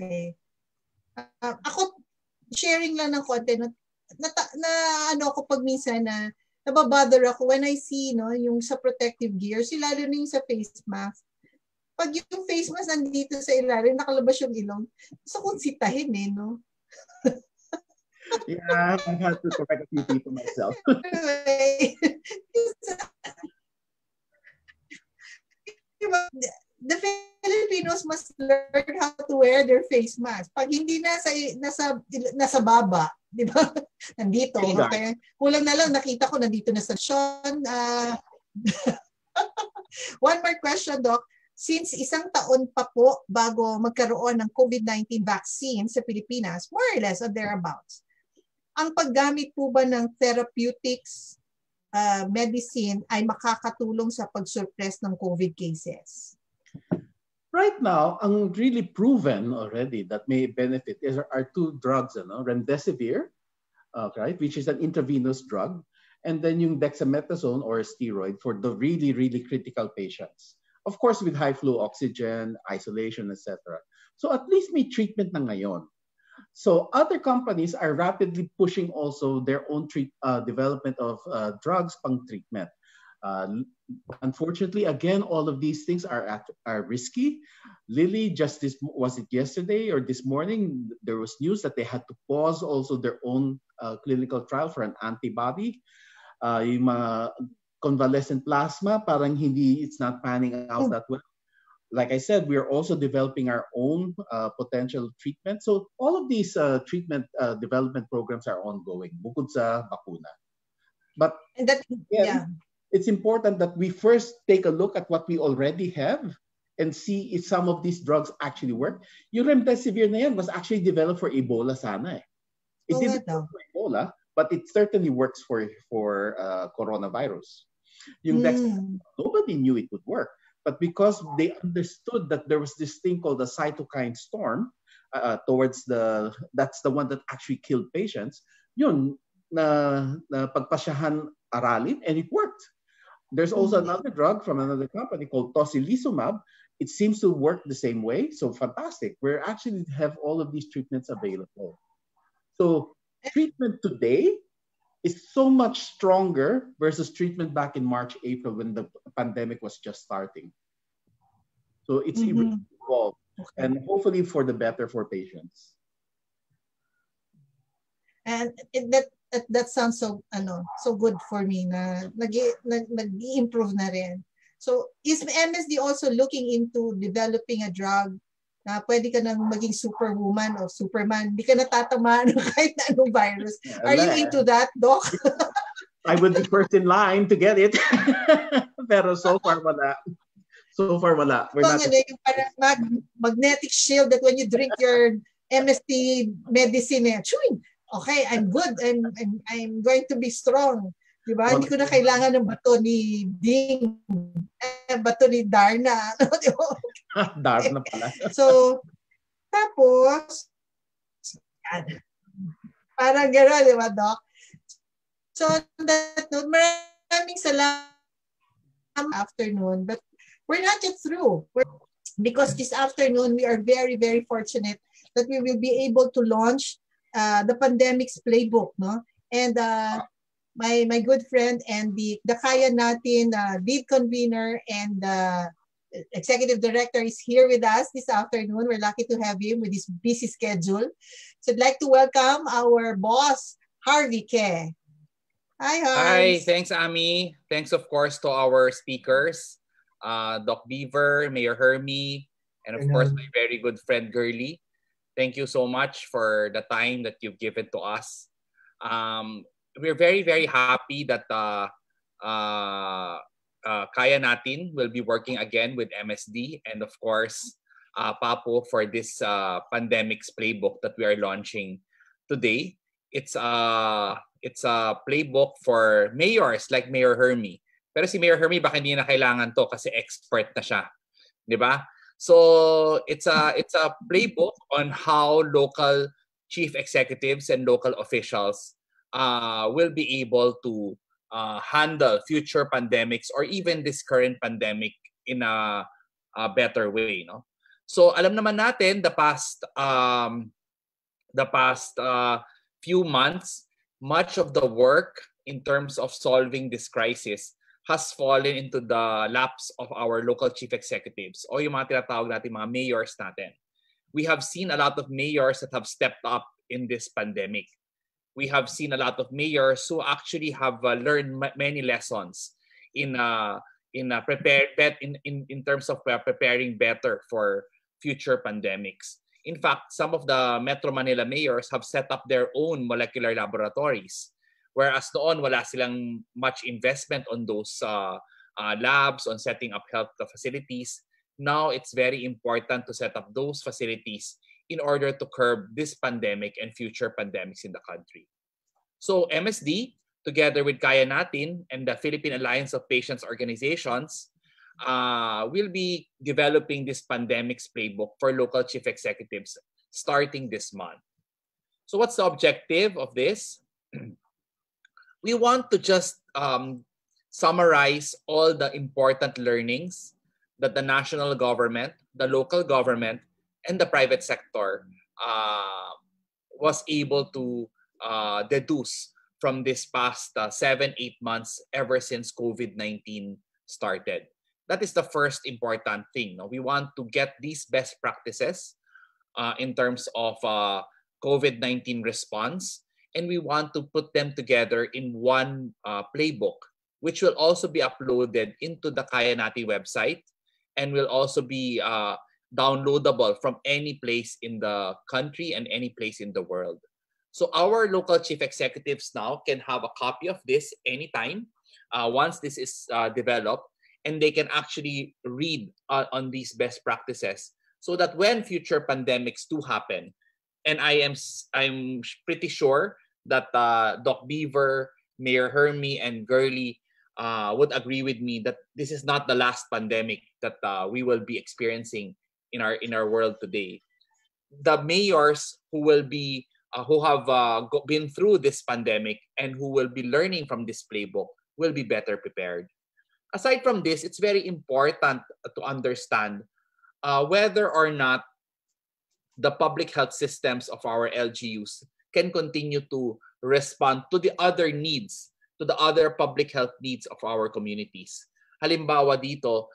[SPEAKER 2] Ako, sharing lang ng konti, ano ako pag minsan na nababother ako when I see yung sa protective gears, lalo na yung sa face mask. Pag yung face mask nandito sa ilalim, nakalabas yung ilong, gusto kong sitahin no?
[SPEAKER 5] Yeah, I've had to correct a few people myself.
[SPEAKER 2] The Filipinos must learn how to wear their face mask. Pag hindi nasa baba, di ba? Nandito. Kaya kulang na lang, nakita ko nandito na sa Sean. One more question, Doc. Since isang taon pa po bago magkaroon ng COVID-19 vaccine sa Pilipinas, more or less or thereabouts, ang paggamit po ba ng therapeutics medicine ay makakatulong sa pag-suppress ng COVID cases?
[SPEAKER 5] Right now, ang really proven already that may benefit are two drugs, remdesivir, right, which is an intravenous drug, and then yung dexamethasone or steroid for the really, really critical patients. Of course, with high flow oxygen, isolation, etc. So at least may treatment na ngayon. So other companies are rapidly pushing also their own development of drugs pang treatment. Unfortunately, again, all of these things are risky. Lilly, was it yesterday or this morning, there was news that they had to pause also their own clinical trial for an antibody. Yung mga convalescent plasma, parang it's not panning out that well. Like I said, we are also developing our own potential treatment. So all of these treatment development programs are ongoing, bukod sa bakuna. But it's important that we first take a look at what we already have and see if some of these drugs actually work. Yung remdesivir na yan was actually developed for Ebola sana. It didn't work for Ebola, but it certainly works for coronavirus. Yung nobody knew it would work. But because they understood that there was this thing called the cytokine storm that's the one that actually killed patients, yun, na pagpasyahan aralin, and it worked. There's also another drug from another company called tocilizumab. It seems to work the same way. So fantastic. We actually have all of these treatments available. So treatment today is so much stronger versus treatment back in March, April when the pandemic was just starting. So it's evolved, and hopefully for the better for patients.
[SPEAKER 2] And that sounds so good for me na nag-improve na rin. So is MSD also looking into developing a drug na pwede ka nang maging superwoman o superman, hindi ka natatamaan ng kahit na anong virus? Are you into that, Doc?
[SPEAKER 5] I would be first in line to get it. Pero so far wala. So far wala. We're not.
[SPEAKER 2] Yung parang magnetic shield that when you drink your MSD medicine, okay, I'm good. I'm going to be strong. Diba? Hindi ko na kailangan ng bato ni Ding, bato ni Darna.
[SPEAKER 5] Darna pala.
[SPEAKER 2] So, tapos, parang gano'n, di ba, Doc? So, on that note, maraming salamat afternoon, but we're not yet through. Because this afternoon, we are very, very fortunate that we will be able to launch the pandemic's playbook, no? And my good friend and the Kaya Natin lead convener and executive director is here with us this afternoon. We're lucky to have him with his busy schedule. So I'd like to welcome our boss, Harvey Ke. Hi, Harvey.
[SPEAKER 6] Hi, thanks, Ami. Thanks, of course, to our speakers, Doc Beaver, Mayor Hermie, and of course, my very good friend, Girly. Thank you so much for the time that you've given to us. We're very, very happy that Kaya Natin will be working again with MSD and of course, Papo for this pandemic's playbook that we are launching today. It's a playbook for mayors like Mayor Hermie. Pero si Mayor Hermie, baka hindi na kailangan to kasi expert na siya. Di ba? So it's a playbook on how local chief executives and local officials will be able to handle future pandemics or even this current pandemic in a better way. No? So alam naman natin the past few months, much of the work in terms of solving this crisis has fallen into the laps of our local chief executives o yung mga tinatawag natin mga mayors natin. We have seen a lot of mayors that have stepped up in this pandemic. We have seen a lot of mayors who actually have learned many lessons in terms of preparing better for future pandemics. In fact, some of the Metro Manila mayors have set up their own molecular laboratories. Whereas noon, wala silang much investment on those labs, on setting up health facilities. Now, it's very important to set up those facilities in order to curb this pandemic and future pandemics in the country. So MSD, together with Kaya Natin and the Philippine Alliance of Patients Organizations, will be developing this pandemics playbook for local chief executives starting this month. So what's the objective of this? We want to just summarize all the important learnings that the national government, the local government, and the private sector was able to deduce from this past 7-8 months ever since COVID-19 started. That is the first important thing. No? We want to get these best practices in terms of COVID-19 response, and we want to put them together in one playbook, which will also be uploaded into the Kaya Natin website and will also be downloadable from any place in the country and any place in the world. So our local chief executives now can have a copy of this anytime once this is developed, and they can actually read on these best practices so that when future pandemics do happen, and I'm pretty sure that Doc Beaver, Mayor Hermie, and Gurley would agree with me that this is not the last pandemic that we will be experiencing in our world today. The mayors who will be who have been through this pandemic and who will be learning from this playbook will be better prepared. Aside from this, it's very important to understand whether or not the public health systems of our LGUs can continue to respond to the other needs, to the other public health needs of our communities. Halimbawa dito,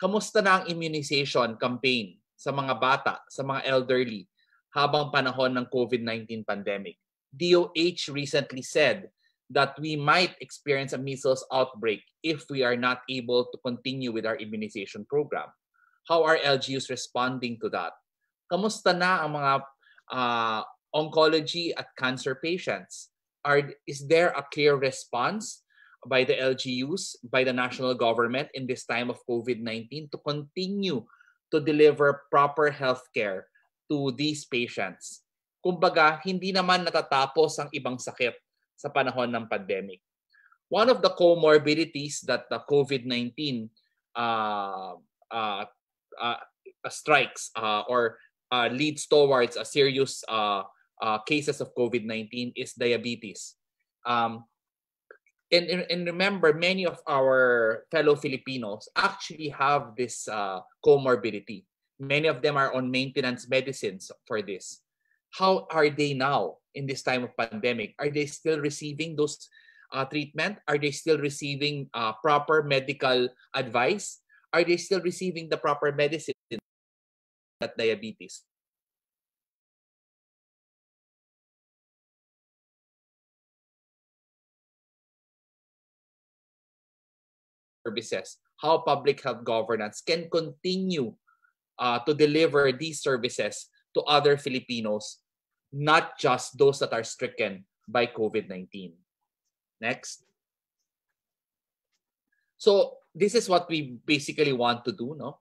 [SPEAKER 6] kamusta na ang immunization campaign sa mga bata, sa mga elderly habang panahon ng COVID-19 pandemic? DOH recently said that we might experience a measles outbreak if we are not able to continue with our immunization program. How are LGUs responding to that? Kamusta na ang mga oncology at cancer patients? Is there a clear response by the LGUs, by the national government in this time of COVID-19 to continue to deliver proper healthcare to these patients? Kumbaga, hindi naman natatapos ang ibang sakit sa panahon ng pandemic. One of the comorbidities that the COVID-19 strikes or leads towards a serious cases of COVID-19 is diabetes. And remember, many of our fellow Filipinos actually have this comorbidity. Many of them are on maintenance medicines for this. How are they now in this time of pandemic? Are they still receiving those treatment? Are they still receiving proper medical advice? Are they still receiving the proper medicine at diabetes? Services, how public health governance can continue to deliver these services to other Filipinos, not just those that are stricken by COVID-19. Next. So this is what we basically want to do. No,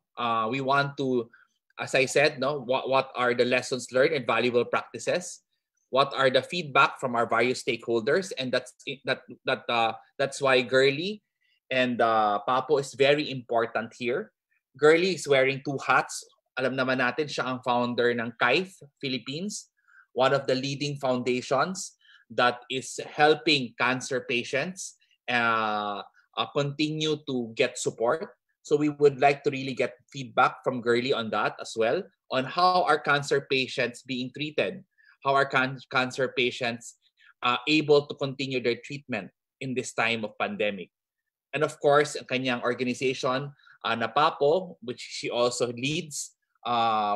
[SPEAKER 6] we want to, as I said, no, what are the lessons learned and valuable practices? What are the feedback from our various stakeholders? And that's why Gurley And Papo is very important here. Girly is wearing 2 hats. Alam naman natin, siya ang founder ng KAIF Philippines, one of the leading foundations that is helping cancer patients continue to get support. So we would like to really get feedback from Girly on that as well, on how are cancer patients being treated, how are cancer patients able to continue their treatment in this time of pandemic. And of course, ang kanyang organization, NAPAPO, which she also leads,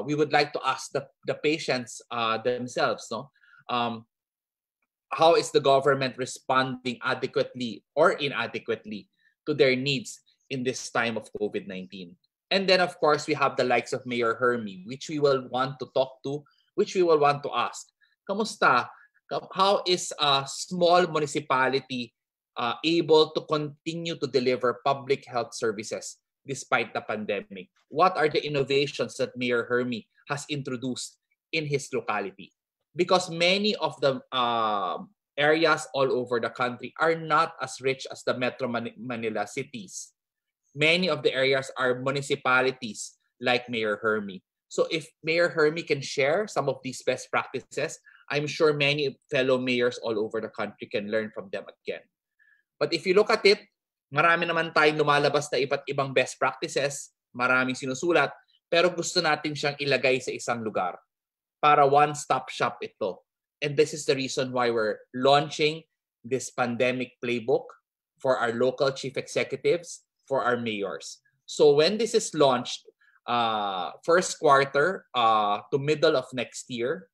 [SPEAKER 6] we would like to ask the patients themselves, no? How is the government responding adequately or inadequately to their needs in this time of COVID-19? And then, of course, we have the likes of Mayor Hermy, which we will want to talk to, which we will want to ask. Kamusta? How is a small municipality able to continue to deliver public health services despite the pandemic? What are the innovations that Mayor Hermy has introduced in his locality? Because many of the areas all over the country are not as rich as the Metro Manila cities. Many of the areas are municipalities like Mayor Hermy. So if Mayor Hermy can share some of these best practices, I'm sure many fellow mayors all over the country can learn from them again. But if you look at it, marami naman tayong lumalabas na iba't ibang best practices, maraming sinusulat, pero gusto natin siyang ilagay sa isang lugar para one-stop shop ito. And this is the reason why we're launching this pandemic playbook for our local chief executives, for our mayors. So when this is launched, first quarter to middle of next year,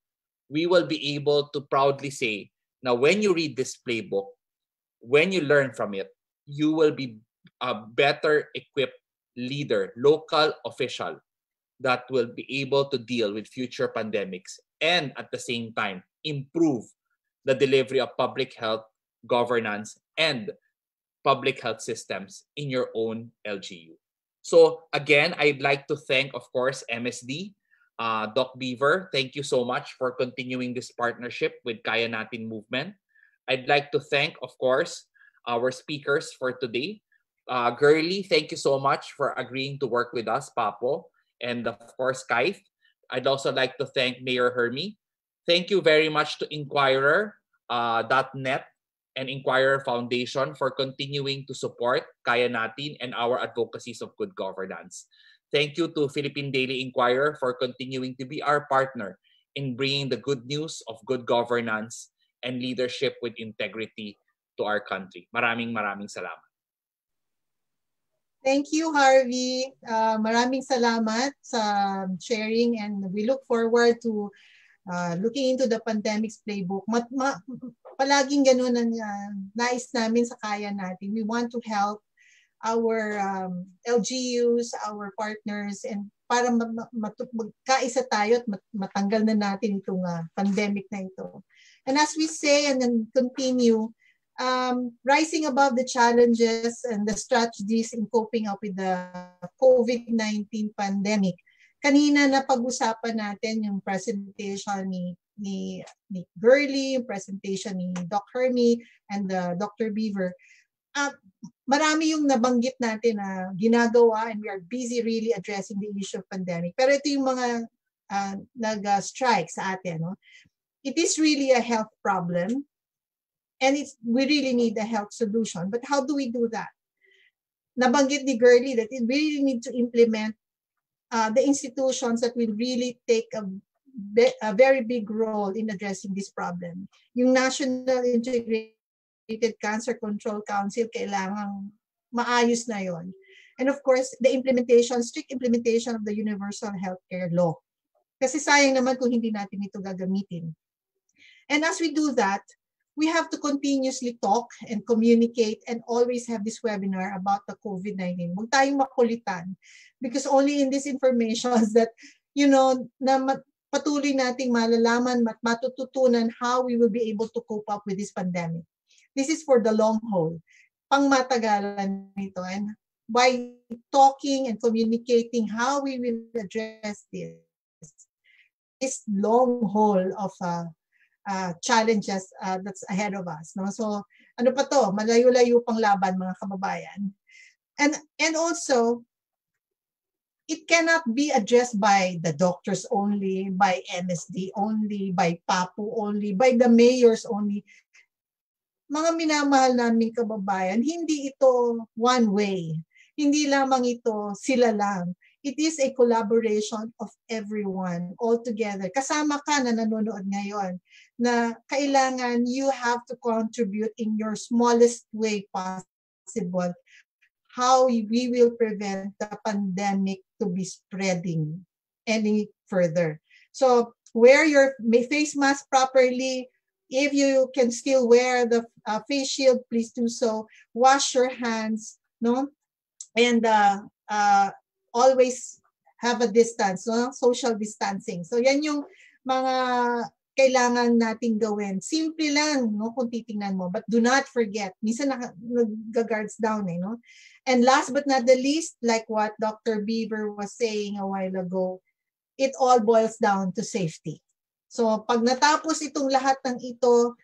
[SPEAKER 6] we will be able to proudly say, now when you read this playbook, when you learn from it, you will be a better equipped leader, local official that will be able to deal with future pandemics and at the same time improve the delivery of public health governance and public health systems in your own LGU. So again, I'd like to thank, of course, MSD, Doc Beaver. Thank you so much for continuing this partnership with Kaya Natin Movement. I'd like to thank, of course, our speakers for today. Girly, thank you so much for agreeing to work with us, Papo. And of course, KAIF. I'd also like to thank Mayor Hermy. Thank you very much to Inquirer.net and Inquirer Foundation for continuing to support Kaya Natin and our advocacies of good governance. Thank you to Philippine Daily Inquirer for continuing to be our partner in bringing the good news of good governance and leadership with integrity to our country. Maraming salamat.
[SPEAKER 2] Thank you, Harvey. Maraming salamat sa sharing, and we look forward to looking into the pandemic's playbook. Palaging ganun ang nais namin sa Kaya Natin. We want to help our LGUs, our partners, and para magkaisa tayo at matanggal na natin itong pandemic na ito. And as we say and then continue, rising above the challenges and the strategies in coping up with the COVID-19 pandemic. Kanina na pag-usapan natin yung presentation ni Girly, yung presentation ni Doc Hermy and Dr. Beaver. Marami yung nabanggit natin na ginagawa, and we are busy really addressing the issue of pandemic. Pero ito yung mga nag-strike sa atin. No? It is really a health problem. And we really need a health solution. But how do we do that? Nabanggit ni Girly that we really need to implement the institutions that will really take a very big role in addressing this problem. Yung National Integrated Cancer Control Council, kailangang maayos na yon. And of course, the strict implementation of the Universal Healthcare Law. Kasi sayang naman kung hindi natin ito gagamitin. And as we do that, we have to continuously talk and communicate and always have this webinar about the COVID-19. Huwag tayong makulitan because only in this information that, na patuloy nating malalaman at matututunan how we will be able to cope up with this pandemic. This is for the long haul. Pangmatagalan nito. And by talking and communicating how we will address this long haul of challenges that's ahead of us. No? So ano pa to? Malayo-layo pang laban, mga kababayan. And also, it cannot be addressed by the doctors only, by MSD only, by PAPU only, by the mayors only. Mga minamahal naming kababayan, hindi ito one way. Hindi lamang ito sila lang. It is a collaboration of everyone all together. Kasama ka na nanonood ngayon na kailangan you have to contribute in your smallest way possible how we will prevent the pandemic to be spreading any further. So wear your face mask properly. If you can still wear the face shield, please do so. Wash your hands, no? And always have a distance, no? Social distancing. So yan yung mga kailangan nating gawin. Simple lang, no, kung titingnan mo. But do not forget, minsan nag-guards down, no? And last but not the least, like what Dr. Beaver was saying a while ago, it all boils down to safety. So pag natapos itong lahat ng ito,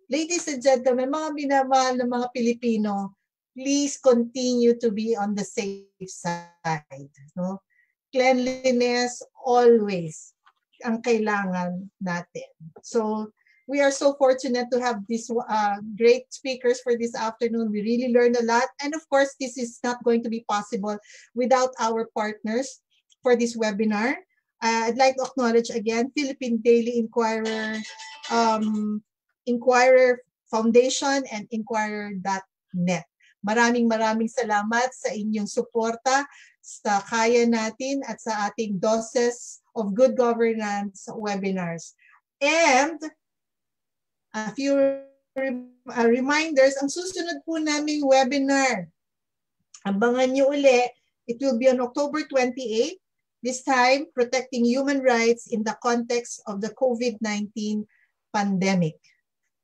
[SPEAKER 2] ladies and gentlemen, mga minamahal ng mga Pilipino, please continue to be on the safe side. No? Cleanliness always ang kailangan natin. So we are so fortunate to have these great speakers for this afternoon. We really learned a lot. And of course, this is not going to be possible without our partners for this webinar. I'd like to acknowledge again Philippine Daily Inquirer, Inquirer Foundation, and Inquirer.net. Maraming salamat sa inyong suporta sa Kaya Natin at sa ating Doses of Good Governance webinars. And a few reminders, ang susunod po naming webinar, abangan nyo uli, it will be on October 28. This time, protecting human rights in the context of the COVID-19 pandemic.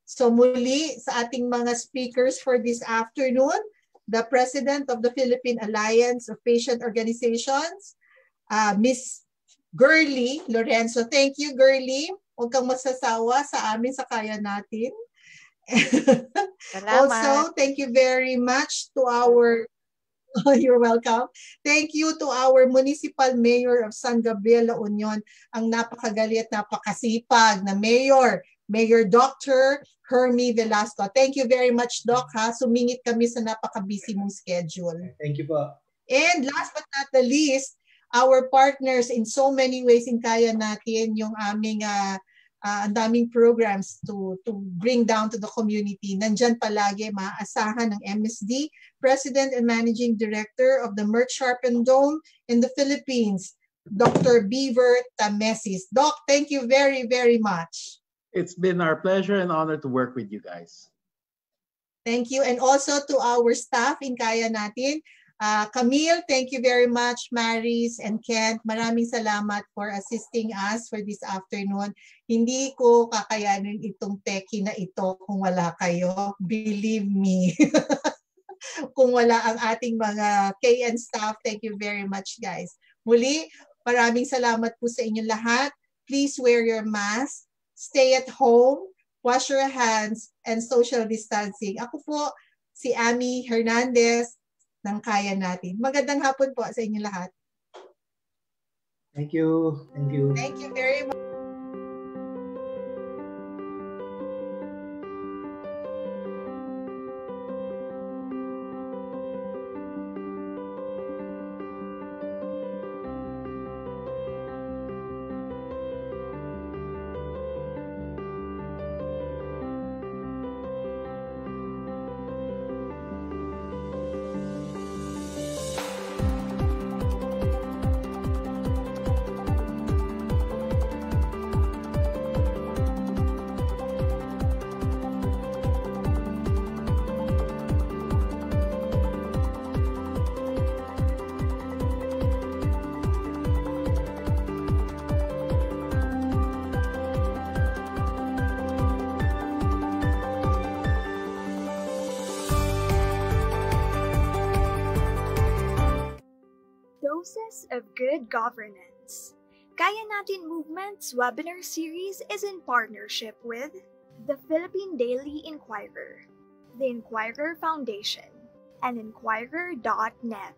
[SPEAKER 2] So muli sa ating mga speakers for this afternoon, the President of the Philippine Alliance of Patient Organizations, Ms. Gurly Lorenzo. Thank you, Gurly. Huwag kang masasawa sa amin sa Kaya Natin. Also, thank you very much to our you're welcome. Thank you to our Municipal Mayor of San Gabriel, La Union, ang napakagaling at napakasipag na Mayor, Mayor Dr. Hermie Velasco. Thank you very much, Doc. Sumingit kami sa napaka-busy mong schedule.
[SPEAKER 4] Thank you po.
[SPEAKER 2] And last but not the least, our partners in so many ways in Kaya Natin, yung aming ang daming programs to bring down to the community. Nandyan palagi, maaasahan ng MSD, President and Managing Director of the Merck Sharpen Dome in the Philippines, Dr. Beaver Tamesis. Doc, thank you very, very much.
[SPEAKER 5] It's been our pleasure and honor to work with you guys.
[SPEAKER 2] Thank you. And also to our staff in Kaya Natin, Camille, thank you very much. Maris and Kent, maraming salamat for assisting us for this afternoon. Hindi ko kakayanin itong techie na ito kung wala kayo. Believe me. Kung wala ang ating mga KN staff, thank you very much, guys. Muli, maraming salamat po sa inyong lahat. Please wear your mask, stay at home, wash your hands, and social distancing. Ako po, si Amy Hernandez, ng Kaya Natin. Magandang hapon po sa inyo lahat.
[SPEAKER 4] Thank you. Thank you.
[SPEAKER 2] Thank you very much.
[SPEAKER 1] Doses of Good Governance. Kaya Natin Movement's webinar series is in partnership with the Philippine Daily Inquirer, the Inquirer Foundation, and Inquirer.net.